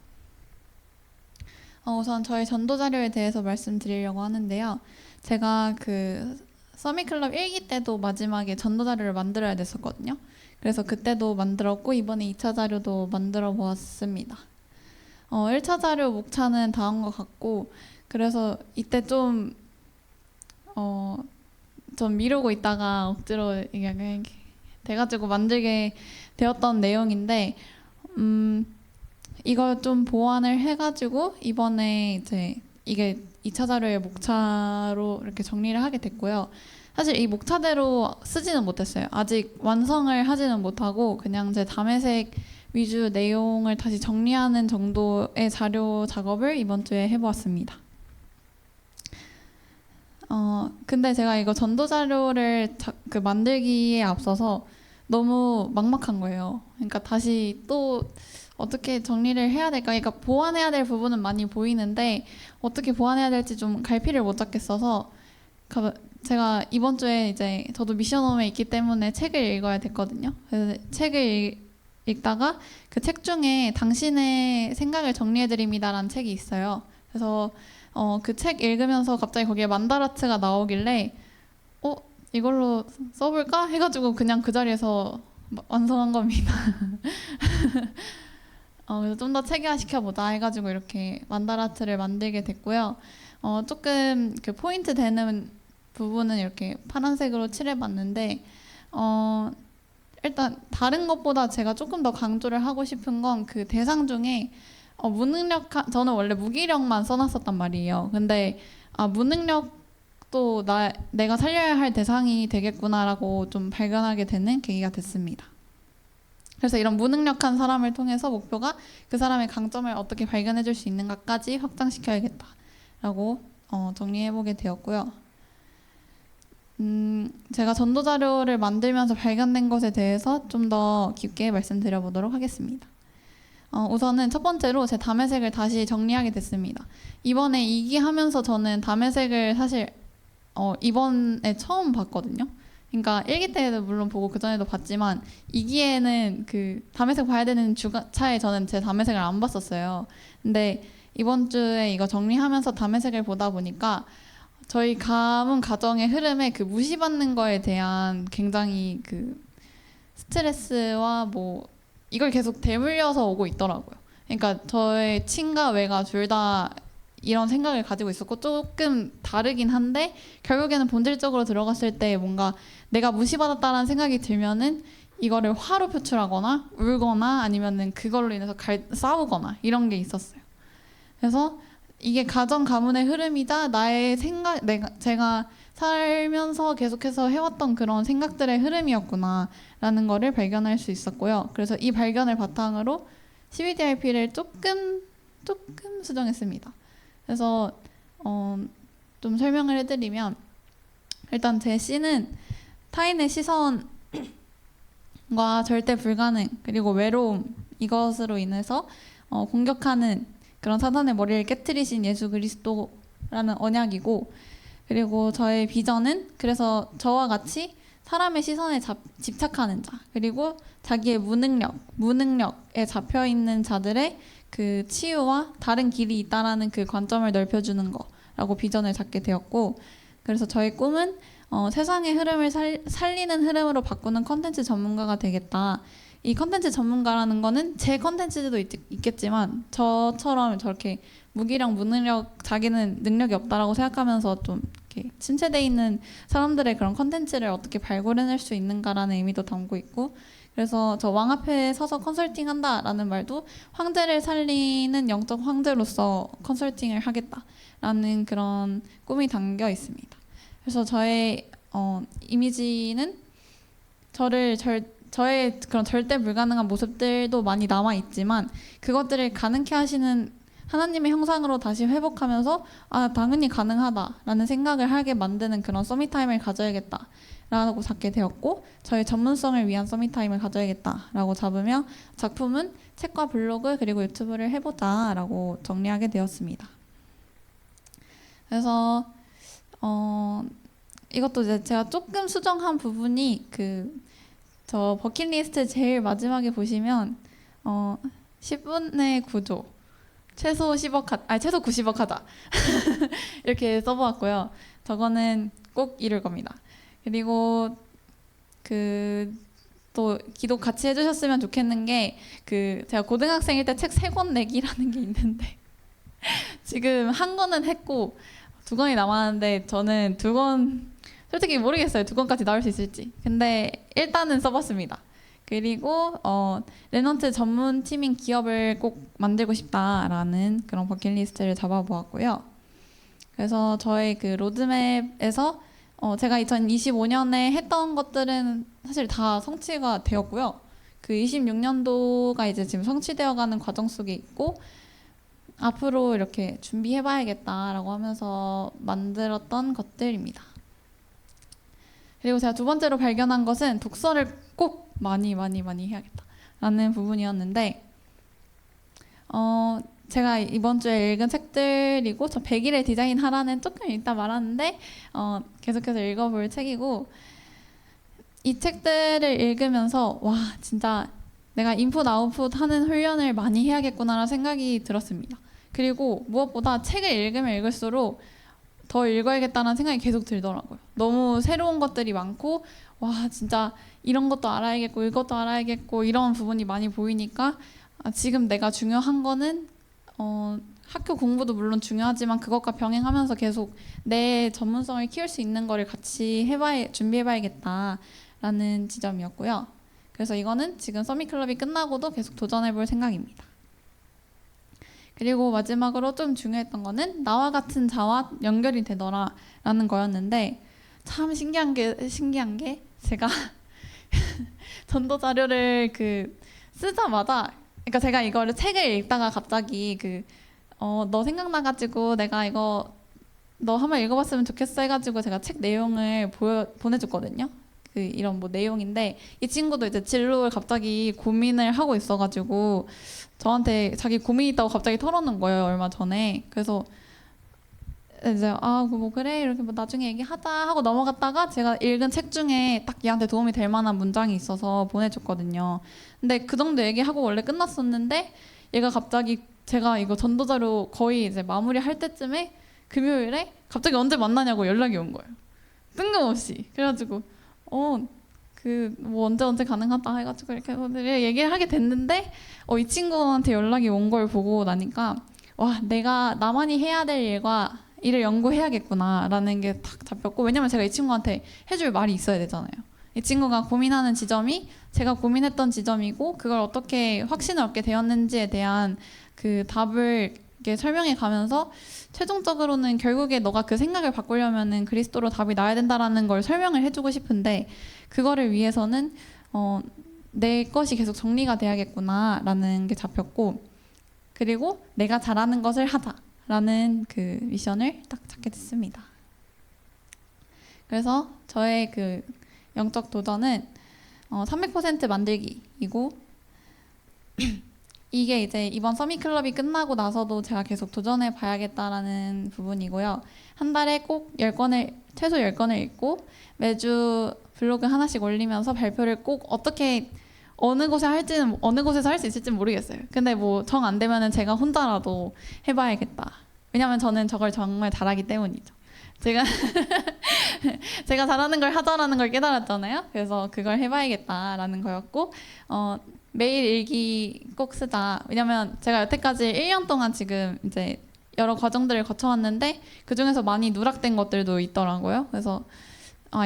우선 저희 전도 자료에 대해서 말씀드리려고 하는데요. 제가 그 서밋클럽 1기 때도 마지막에 전도 자료를 만들어야 됐었거든요. 그래서 그때도 만들었고 이번에 2차 자료도 만들어 보았습니다. 1차 자료 목차는 다 한 것 같고 그래서 이때 좀 미루고 있다가 억지로 이게 돼가지고 만들게 되었던 내용인데 이걸 좀 보완을 해가지고 이번에 이제 이게 2차 자료의 목차로 이렇게 정리를 하게 됐고요. 사실 이 목차대로 쓰지는 못했어요. 아직 완성을 하지는 못하고 그냥 제 담회색 위주 내용을 다시 정리하는 정도의 자료 작업을 이번 주에 해보았습니다. 근데 제가 이거 전도 자료를 만들기에 앞서서 너무 막막한 거예요. 그러니까 다시 또 어떻게 정리를 해야 될까? 그러니까 보완해야 될 부분은 많이 보이는데 어떻게 보완해야 될지 좀 갈피를 못 잡겠어서 제가 이번 주에 이제 저도 미션홈에 있기 때문에 책을 읽어야 됐거든요. 그래서 책을 읽다가 그 책 중에 당신의 생각을 정리해드립니다라는 책이 있어요. 그래서 그 책 읽으면서 갑자기 거기에 만다라트가 나오길래 이걸로 써볼까? 해가지고 그냥 그 자리에서 완성한 겁니다. 그래서 좀 더 체계화시켜보자 해가지고 이렇게 만다라트를 만들게 됐고요. 조금 그 포인트 되는 부분은 이렇게 파란색으로 칠해봤는데 일단 다른 것보다 제가 조금 더 강조를 하고 싶은 건 그 대상 중에 저는 원래 무기력만 써놨었단 말이에요. 근데 무능력도 내가 살려야 할 대상이 되겠구나라고 좀 발견하게 되는 계기가 됐습니다. 그래서 이런 무능력한 사람을 통해서 목표가 그 사람의 강점을 어떻게 발견해 줄 수 있는가까지 확장시켜야겠다라고 정리해보게 되었고요. 제가 전도 자료를 만들면서 발견된 것에 대해서 좀 더 깊게 말씀드려보도록 하겠습니다. 우선은 첫 번째로 제 담회색을 다시 정리하게 됐습니다. 이번에 2기 하면서 저는 담회색을 사실 이번에 처음 봤거든요. 그러니까 1기 때도 물론 보고 그 전에도 봤지만 2기에는 그 담회색 봐야 되는 주차에 저는 제 담회색을 안 봤었어요. 근데 이번 주에 이거 정리하면서 담회색을 보다 보니까 저희 가문 가정의 흐름에 그 무시받는 거에 대한 굉장히 그 스트레스와 뭐 이걸 계속 대물려서 오고 있더라고요. 그러니까 저의 친가 외가 둘 다 이런 생각을 가지고 있었고 조금 다르긴 한데 결국에는 본질적으로 들어갔을 때 뭔가 내가 무시받았다라는 생각이 들면은 이거를 화로 표출하거나 울거나 아니면은 그걸로 인해서 싸우거나 이런 게 있었어요. 그래서 이게 가정 가문의 흐름이자 나의 생각, 제가 살면서 계속해서 해왔던 그런 생각들의 흐름이었구나라는 거를 발견할 수 있었고요. 그래서 이 발견을 바탕으로 CBDRP를 조금 수정했습니다. 그래서 좀 설명을 해드리면 일단 제 C는 타인의 시선과 절대 불가능 그리고 외로움 이것으로 인해서 공격하는 그런 사단의 머리를 깨트리신 예수 그리스도라는 언약이고 그리고 저의 비전은 그래서 저와 같이 사람의 시선에 집착하는 자 그리고 자기의 무능력에 잡혀있는 자들의 그 치유와 다른 길이 있다라는 그 관점을 넓혀주는 거라고 비전을 잡게 되었고 그래서 저의 꿈은 세상의 흐름을 살리는 흐름으로 바꾸는 컨텐츠 전문가가 되겠다. 이 컨텐츠 전문가라는 거는 제 컨텐츠도 있겠지만 저처럼 저렇게 무기력, 무능력, 자기는 능력이 없다라고 생각하면서 좀 이렇게 침체되어 있는 사람들의 그런 컨텐츠를 어떻게 발굴해낼 수 있는가라는 의미도 담고 있고 그래서 저 왕 앞에 서서 컨설팅한다라는 말도 황제를 살리는 영적 황제로서 컨설팅을 하겠다라는 그런 꿈이 담겨 있습니다. 그래서 저의 이미지는 저의 그런 절대 불가능한 모습들도 많이 남아 있지만 그것들을 가능케 하시는 하나님의 형상으로 다시 회복하면서 아 당연히 가능하다라는 생각을 하게 만드는 그런 서밋타임을 가져야겠다라고 잡게 되었고 저의 전문성을 위한 서밋타임을 가져야겠다라고 잡으며 작품은 책과 블로그 그리고 유튜브를 해보자라고 정리하게 되었습니다. 그래서 이것도 이제 제가 조금 수정한 부분이 저 버킷리스트 제일 마지막에 보시면 10분의 9조 최소 90억 하자 이렇게 써보았고요. 저거는 꼭 이룰 겁니다. 그리고 또 기도 같이 해주셨으면 좋겠는 게 제가 고등학생일 때 책 3권 내기라는 게 있는데 지금 한 권은 했고 2권이 남았는데 저는 2권 솔직히 모르겠어요. 2권까지 나올 수 있을지. 근데 일단은 써봤습니다. 그리고 랩넌트 전문 팀인 기업을 꼭 만들고 싶다라는 그런 버킷리스트를 잡아보았고요. 그래서 저의 그 로드맵에서 제가 2025년에 했던 것들은 사실 다 성취가 되었고요. 그 26년도가 이제 지금 성취되어가는 과정 속에 있고 앞으로 이렇게 준비해봐야겠다라고 하면서 만들었던 것들입니다. 그리고 제가 두 번째로 발견한 것은 독서를 꼭 많이 해야겠다라는 부분이었는데 제가 이번 주에 읽은 책들이고 저 100일의 디자인 하라는 조금 이따 말하는데 계속해서 읽어볼 책이고 이 책들을 읽으면서 와 진짜 내가 인풋 아웃풋 하는 훈련을 많이 해야겠구나라는 생각이 들었습니다. 그리고 무엇보다 책을 읽으면 읽을수록 더 읽어야겠다는 생각이 계속 들더라고요. 너무 새로운 것들이 많고 와 진짜 이런 것도 알아야겠고 이것도 알아야겠고 이런 부분이 많이 보이니까 지금 내가 중요한 거는 학교 공부도 물론 중요하지만 그것과 병행하면서 계속 내 전문성을 키울 수 있는 거를 같이 준비해봐야겠다라는 지점이었고요. 그래서 이거는 지금 서밋클럽이 끝나고도 계속 도전해볼 생각입니다. 그리고 마지막으로 좀 중요했던 거는 나와 같은 자와 연결이 되더라라는 거였는데 참 신기한 게 제가 전도 자료를 쓰자마자 그러니까 제가 이거를 책을 읽다가 갑자기 너 생각나가지고 내가 이거 너 한번 읽어봤으면 좋겠어 해가지고 제가 책 내용을 보내줬거든요. 이런 내용인데 이 친구도 이제 진로를 갑자기 고민을 하고 있어가지고 저한테 자기 고민이 있다고 갑자기 털어놓은 거예요. 얼마 전에. 그래서 이제 그래 이렇게 나중에 얘기하자 하고 넘어갔다가 제가 읽은 책 중에 딱 얘한테 도움이 될 만한 문장이 있어서 보내줬거든요. 근데 그 정도 얘기하고 원래 끝났었는데 얘가 갑자기 제가 이거 전도자료 거의 이제 마무리할 때쯤에 금요일에 갑자기 언제 만나냐고 연락이 온 거예요. 뜬금없이. 그래가지고 언제 가능하다 해가지고 이렇게 얘기를 하게 됐는데 이 친구한테 연락이 온 걸 보고 나니까 와, 내가 나만이 해야 될 일과 일을 연구해야겠구나라는 게 딱 잡혔고, 왜냐면 제가 이 친구한테 해줄 말이 있어야 되잖아요. 이 친구가 고민하는 지점이 제가 고민했던 지점이고, 그걸 어떻게 확신을 얻게 되었는지에 대한 그 답을 이렇게 설명해 가면서, 최종적으로는 결국에 너가 그 생각을 바꾸려면은 그리스도로 답이 나야 된다라는 걸 설명을 해주고 싶은데, 그거를 위해서는 내 것이 계속 정리가 돼야겠구나라는 게 잡혔고, 그리고 내가 잘하는 것을 하자라는 그 미션을 딱 잡게 됐습니다. 그래서 저의 그 영적 도전은 300% 만들기이고, 이게 이제 이번 서밋 클럽이 끝나고 나서도 제가 계속 도전해 봐야겠다라는 부분이고요. 한 달에 꼭 10권을, 최소 10권을 읽고 매주 블로그 하나씩 올리면서 발표를 꼭 어떻게 어느 곳에서 할 수 있을지는 모르겠어요. 근데 뭐 정 안 되면은 제가 혼자라도 해봐야겠다. 왜냐면 저는 저걸 정말 잘하기 때문이죠. 제가 잘하는 걸 하자라는 걸 깨달았잖아요. 그래서 그걸 해봐야겠다라는 거였고, 매일 일기 꼭 쓰자. 왜냐면 제가 여태까지 1년 동안 지금 이제 여러 과정들을 거쳐왔는데, 그 중에서 많이 누락된 것들도 있더라고요. 그래서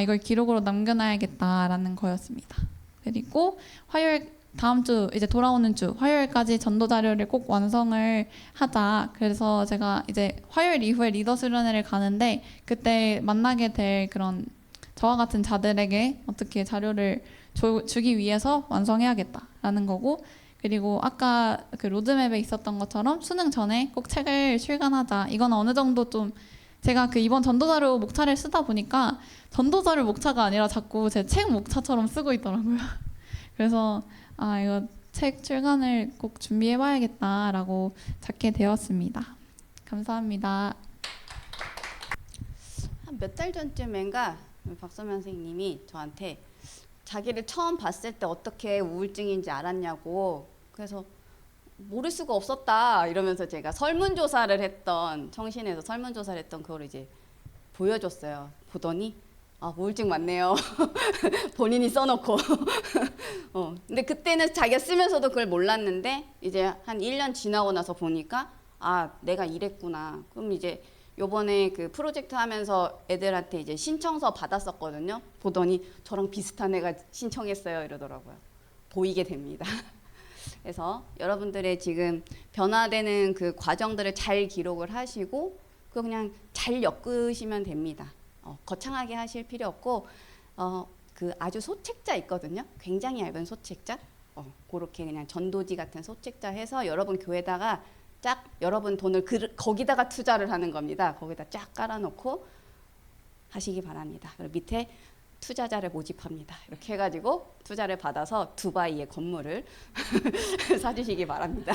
이걸 기록으로 남겨놔야겠다라는 거였습니다. 그리고 화요일, 다음 주 이제 돌아오는 주 화요일까지 전도 자료를 꼭 완성을 하자. 그래서 제가 이제 화요일 이후에 리더 수련회를 가는데, 그때 만나게 될 그런 저와 같은 자들에게 어떻게 자료를 주기 위해서 완성해야겠다라는 거고, 그리고 아까 그 로드맵에 있었던 것처럼 수능 전에 꼭 책을 출간하자. 이건 어느 정도 좀 제가 그 이번 전도자료 목차를 쓰다 보니까 전도자료 목차가 아니라 자꾸 제 책 목차처럼 쓰고 있더라고요. 그래서 이거 책 출간을 꼭 준비해봐야겠다라고 잡게 되었습니다. 감사합니다. 한 몇 달 전쯤인가 박소면 선생님이 저한테 자기를 처음 봤을 때 어떻게 우울증인지 알았냐고, 그래서 모를 수가 없었다 이러면서 제가 청신에서 설문조사를 했던 그걸 이제 보여줬어요. 보더니 우울증 맞네요. 본인이 써놓고. 근데 그때는 자기가 쓰면서도 그걸 몰랐는데, 이제 한 1년 지나고 나서 보니까 내가 이랬구나. 그럼 이제 요번에 그 프로젝트 하면서 애들한테 이제 신청서 받았었거든요. 보더니 저랑 비슷한 애가 신청했어요 이러더라고요. 보이게 됩니다. 그래서 여러분들의 지금 변화되는 그 과정들을 잘 기록을 하시고, 그거 그냥 잘 엮으시면 됩니다. 거창하게 하실 필요 없고, 그 아주 소책자 있거든요. 굉장히 얇은 소책자. 그렇게 그냥 전도지 같은 소책자 해서 여러분 교회다가 쫙 여러분 돈을 거기다가 투자를 하는 겁니다. 거기다 쫙 깔아놓고 하시기 바랍니다. 그리고 밑에 투자자를 모집합니다. 이렇게 해가지고 투자를 받아서 두바이의 건물을 사주시기 바랍니다.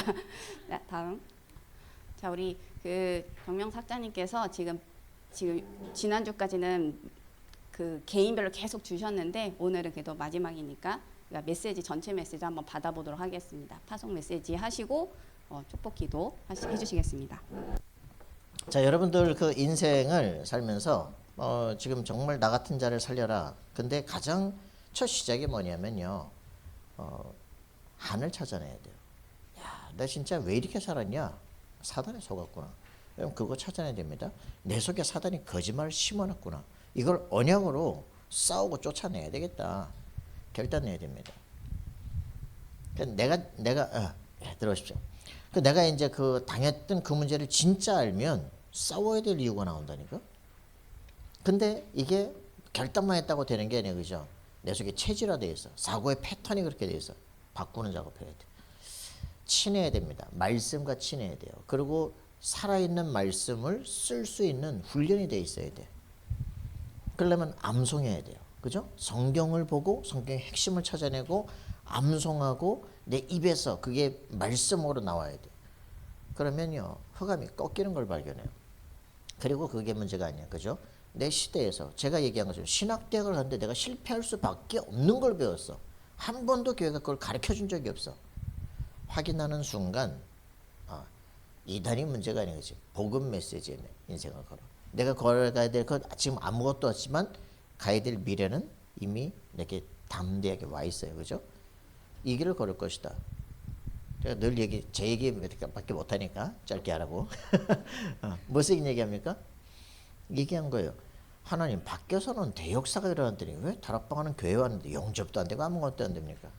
네, 다음. 자, 우리 그 정명 사장님께서 지금 지난주까지는 그 개인별로 계속 주셨는데, 오늘은 그래도 마지막이니까 메시지, 전체 메시지 한번 받아보도록 하겠습니다. 파송 메시지 하시고 축복 기도 해주시겠습니다. 자, 여러분들 그 인생을 살면서 지금 정말 나 같은 자를 살려라. 근데 가장 첫 시작이 뭐냐면요, 한을 찾아내야 돼요. 야, 나 진짜 왜 이렇게 살았냐? 사단에 속았구나. 그럼 그거 찾아내야 됩니다. 내 속에 사단이 거짓말을 심어놨구나. 이걸 언약으로 싸우고 쫓아내야 되겠다. 결단 내야 됩니다. 내가 들어오십시오. 내가 이제 그 당했던 그 문제를 진짜 알면 싸워야 될 이유가 나온다니까. 근데 이게 결단만 했다고 되는 게 아니에요, 그죠? 내 속에 체질화되어 있어. 사고의 패턴이 그렇게 되어 있어. 바꾸는 작업을 해야 돼. 친해야 됩니다. 말씀과 친해야 돼요. 그리고 살아있는 말씀을 쓸 수 있는 훈련이 돼 있어야 돼. 그러려면 암송해야 돼요. 그죠? 성경을 보고 성경의 핵심을 찾아내고 암송하고 내 입에서 그게 말씀으로 나와야 돼. 그러면요, 흑암이 꺾이는 걸 발견해요. 그리고 그게 문제가 아니야. 그죠? 내 시대에서 제가 얘기한 것처럼 신학대학을 갔는데 내가 실패할 수밖에 없는 걸 배웠어. 한 번도 교회가 그걸 가르쳐준 적이 없어. 확인하는 순간 이단이 문제가 아닌 거지. 복음 메시지에 인생을 걸어. 내가 걸어가야 될 것 지금 아무것도 없지만 가야 될 미래는 이미 내게 담대하게 와 있어요. 그죠? 이 길을 걸을 것이다. 제가 늘 제 얘기 몇 개밖에 못하니까 짧게 하라고. 무슨 얘기합니까? 얘기한 거예요. 하나님 밖에서는 대역사가 일어났더니 왜 다락방하는 교회 왔는데 영접도 안 되고 아무것도 안 됩니까?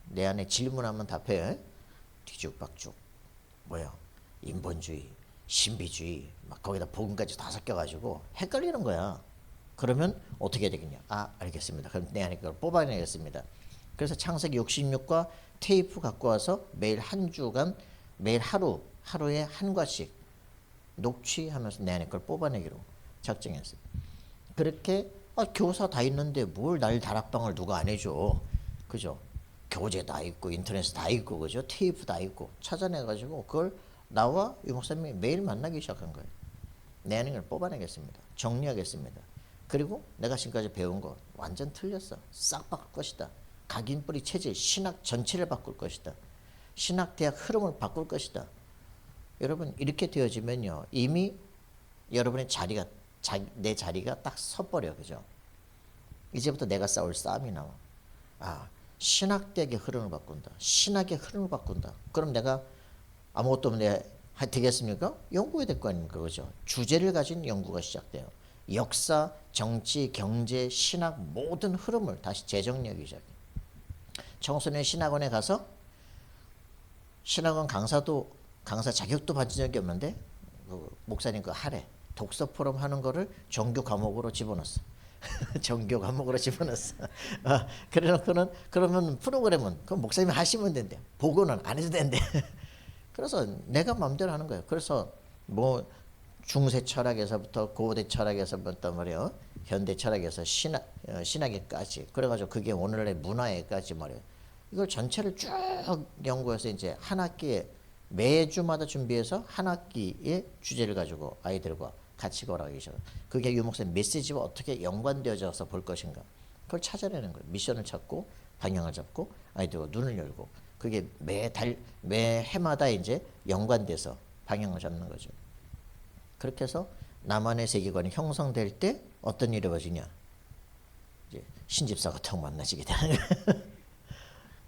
내 안에 질문하면 답해. 뒤죽박죽. 뭐야? 인본주의, 신비주의, 막 거기다 복음까지 다 섞여가지고 헷갈리는 거야. 그러면 어떻게 되겠냐? 아, 알겠습니다. 그럼 내 안에 그걸 뽑아내겠습니다. 그래서 창세기 66과 테이프 갖고 와서 매일 한 주간, 매일 하루에 한 과씩 녹취하면서 내 안에 걸 뽑아내기로 작정했어요. 그렇게 교사 다 있는데 뭘 날 다락방을 누가 안 해줘. 그죠? 교재 다 있고 인터넷 다 있고 그죠? 테이프 다 있고 찾아내가지고 그걸 나와 유 목사님이 매일 만나기 시작한 거예요. 내 안에 걸 뽑아내겠습니다. 정리하겠습니다. 그리고 내가 지금까지 배운 거 완전 틀렸어. 싹 바꿀 것이다. 각인뿌리 체질, 신학 전체를 바꿀 것이다. 신학대학 흐름을 바꿀 것이다. 여러분 이렇게 되어지면요. 이미 여러분의 자리가 내 자리가 딱 서버려. 그죠? 이제부터 내가 싸울 싸움이 나와. 아, 신학대학의 흐름을 바꾼다. 신학의 흐름을 바꾼다. 그럼 내가 아무것도 없는데 되겠습니까? 연구해야 될 거 아닙니까? 그죠? 주제를 가진 연구가 시작돼요. 역사, 정치, 경제, 신학 모든 흐름을 다시 재정리하기 시작해. 청소년 신학원에 가서 신학원 강사 자격도 받은 적이 없는데 목사님 그 하래 독서 포럼 하는 거를 정규 과목으로 집어넣었어. 정규 과목으로 집어넣었어. 그래놓고는 그러면 프로그램은 그 목사님이 하시면 된대. 보고는 안 해도 된대. 그래서 내가 마음대로 하는 거예요. 그래서 뭐 중세 철학에서부터 고대 철학에서부터 말이요, 현대 철학에서 신학에까지 그래가지고 그게 오늘날의 문화에까지 말이에요. 이걸 전체를 쭉 연구해서 이제 한 학기에 매주마다 준비해서 한 학기의 주제를 가지고 아이들과 같이 걸어가기 시작. 그게 유 목사님 메시지와 어떻게 연관되어져서 볼 것인가. 그걸 찾아내는 거예요. 미션을 찾고 방향을 잡고 아이들과 눈을 열고 그게 매 해마다 이제 연관돼서 방향을 잡는 거죠. 그렇게 해서 나만의 세계관이 형성될 때 어떤 일이 벌어지냐. 이제 신집사가 턱 만나지게 되는 거예요.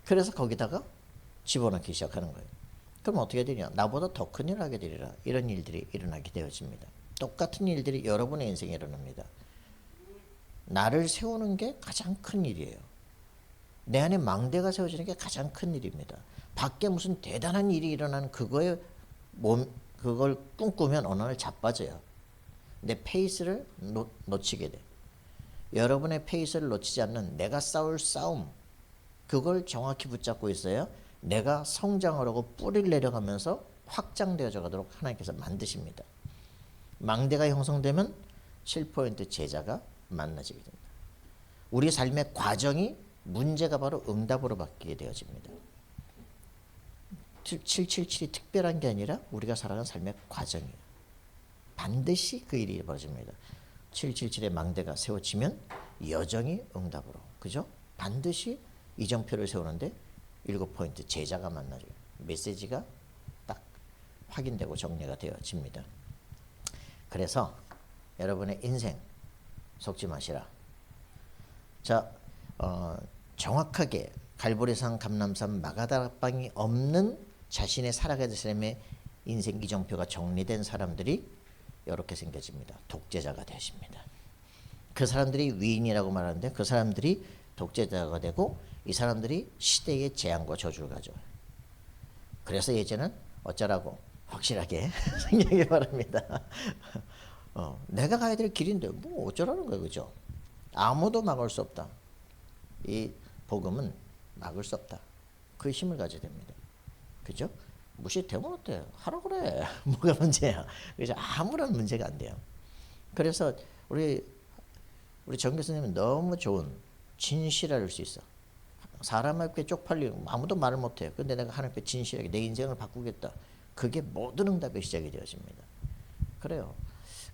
그래서 거기다가 집어넣기 시작하는 거예요. 그럼 어떻게 되냐. 나보다 더 큰 일을 하게 되리라. 이런 일들이 일어나게 되어집니다. 똑같은 일들이 여러분의 인생에 일어납니다. 나를 세우는 게 가장 큰 일이에요. 내 안에 망대가 세워지는 게 가장 큰 일입니다. 밖에 무슨 대단한 일이 일어나는 그걸 꿈꾸면 어느 날 자빠져요. 내 페이스를 놓치게 돼. 여러분의 페이스를 놓치지 않는 내가 싸울 싸움, 그걸 정확히 붙잡고 있어야 내가 성장하려고 뿌리를 내려가면서 확장되어져 가도록 하나님께서 만드십니다. 망대가 형성되면 7포인트 제자가 만나지게 됩니다. 우리 삶의 과정이 문제가 바로 응답으로 바뀌게 되어집니다. 777이 특별한 게 아니라 우리가 살아가는 삶의 과정이에요. 반드시 그 일이 벌어집니다. 777의 망대가 세워지면 여정이 응답으로. 그죠? 반드시 이정표를 세우는데 7포인트 제자가 만나죠. 메시지가 딱 확인되고 정리가 되어집니다. 그래서 여러분의 인생 속지 마시라. 자, 정확하게 갈보리산, 감람산, 마가다락방이 없는 자신의 살아가는 삶의 인생 이정표가 정리된 사람들이 이렇게 생겨집니다. 독재자가 되십니다. 그 사람들이 위인이라고 말하는데 그 사람들이 독재자가 되고 이 사람들이 시대의 재앙과 저주를 가져와요. 그래서 예전은 어쩌라고 확실하게 생각하기 바랍니다. 내가 가야 될 길인데 뭐 어쩌라는 거예요. 그죠? 아무도 막을 수 없다. 이 복음은 막을 수 없다. 그 힘을 가져야 됩니다. 그죠? 무시되면 어때요? 하라 그래. 뭐가 문제야? 그죠? 아무런 문제가 안 돼요. 그래서 우리 정 교수님은 너무 좋은 진실할 수 있어. 사람 앞에 쪽팔리고 아무도 말을 못해요. 근데 내가 하나님 앞에 진실하게 내 인생을 바꾸겠다. 그게 모든 응답의 시작이 되어집니다. 그래요.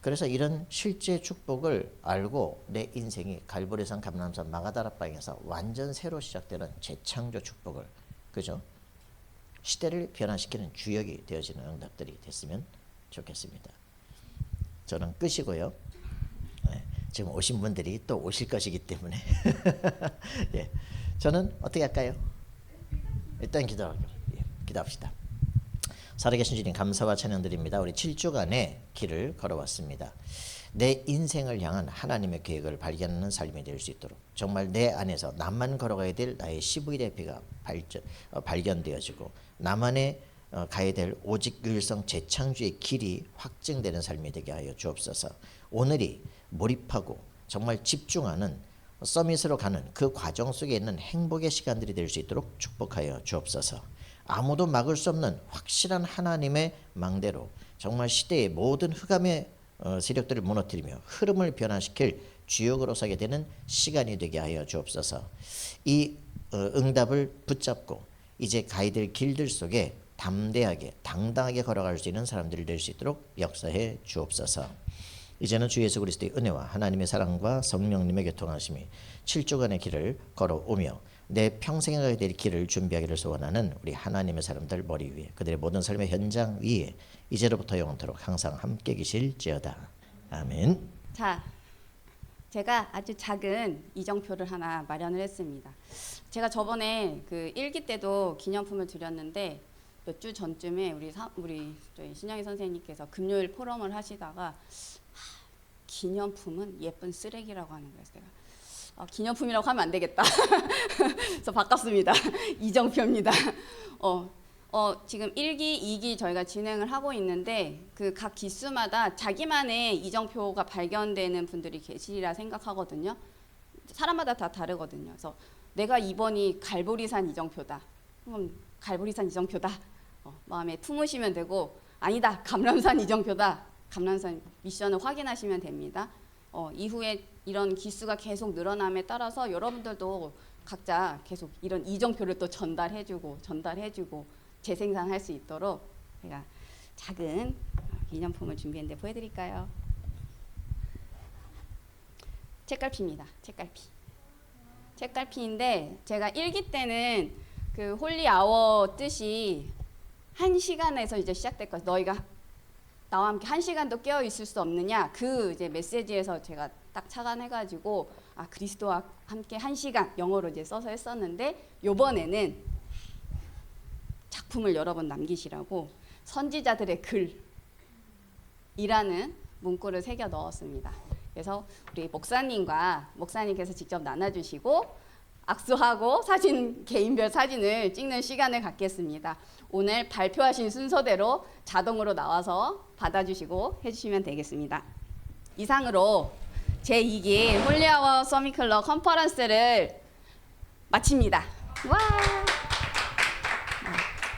그래서 이런 실제 축복을 알고 내 인생이 갈보리산, 감람산, 마가다락방에서 완전 새로 시작되는 재창조 축복을, 그죠? 시대를 변화시키는 주역이 되어지는 응답들이 됐으면 좋겠습니다. 저는 끝이고요. 네, 지금 오신 분들이 또 오실 것이기 때문에 예, 저는 어떻게 할까요? 일단 기도하죠. 예. 기도합시다. 살아계신 주님 감사와 찬양드립니다. 우리 7주간의 길을 걸어왔습니다. 내 인생을 향한 하나님의 계획을 발견하는 삶이 될 수 있도록 정말 내 안에서 나만 걸어가야 될 나의 CV대표가 발견되어지고 나만의 가야 될 오직 유일성 재창조의 길이 확증되는 삶이 되게 하여 주옵소서. 오늘이 몰입하고 정말 집중하는 서밋으로 가는 그 과정 속에 있는 행복의 시간들이 될 수 있도록 축복하여 주옵소서. 아무도 막을 수 없는 확실한 하나님의 망대로 정말 시대의 모든 흑암의 세력들을 무너뜨리며 흐름을 변화시킬 주역으로 서게 되는 시간이 되게 하여 주옵소서. 이 응답을 붙잡고 이제 가야 될 길들 속에 담대하게 당당하게 걸어갈 수 있는 사람들이 될 수 있도록 역사해 주옵소서. 이제는 주 예수 그리스도의 은혜와 하나님의 사랑과 성령님의 교통하심이 7주간의 길을 걸어오며 내 평생에 가야 될 길을 준비하기를 소원하는 우리 하나님의 사람들 머리 위에 그들의 모든 삶의 현장 위에 이제로부터 영원토록 항상 함께 계실지어다. 아멘. 자, 제가 아주 작은 이정표를 하나 마련을 했습니다. 제가 저번에 그 일기 때도 기념품을 드렸는데 몇 주 전쯤에 우리 저희 신영희 선생님께서 금요일 포럼을 하시다가 기념품은 예쁜 쓰레기라고 하는 거예요. 제가 기념품이라고 하면 안 되겠다. 그래서 바꿨습니다. 이정표입니다. 지금 1기, 2기 저희가 진행을 하고 있는데 그 각 기수마다 자기만의 이정표가 발견되는 분들이 계시리라 생각하거든요. 사람마다 다 다르거든요. 그래서 내가 이번이 갈보리산 이정표다. 그럼 갈보리산 이정표다. 마음에 품으시면 되고 아니다. 감람산 이정표다. 감람산 미션을 확인하시면 됩니다. 이후에 이런 기수가 계속 늘어남에 따라서 여러분들도 각자 계속 이런 이정표를 또 전달해주고 재생산할 수 있도록 제가 작은 기념품을 준비했는데 보여드릴까요? 책갈피입니다. 책갈피인데 제가 1기 때는 그 홀리 아워 뜻이 1시간에서 이제 시작됐거든요. 너희가 나와 함께 1시간도 깨어 있을 수 없느냐 그 이제 메시지에서 제가 딱 착안해가지고 그리스도와 함께 1시간 영어로 이제 써서 했었는데 요번에는 작품을 여러 번 남기시라고 선지자들의 글이라는 문구를 새겨 넣었습니다. 그래서 우리 목사님께서 직접 나눠주시고 악수하고 개인별 사진을 찍는 시간을 갖겠습니다. 오늘 발표하신 순서대로 자동으로 나와서 받아주시고 해주시면 되겠습니다. 이상으로 제2기 홀리아워 서밋클럽 컨퍼런스를 마칩니다. 와!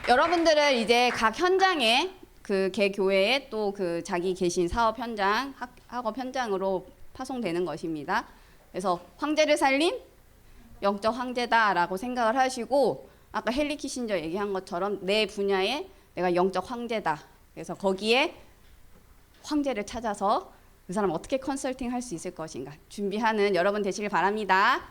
여러분들은 이제 각 현장에 그 개 교회에 또 그 자기 계신 사업 현장, 학업 현장으로 파송되는 것입니다. 그래서 황제를 살린 영적 황제다라고 생각을 하시고 아까 헨리 키신저 얘기한 것처럼 내 분야에 내가 영적 황제다. 그래서 거기에 황제를 찾아서 그 사람 어떻게 컨설팅 할 수 있을 것인가 준비하는 여러분 되시길 바랍니다.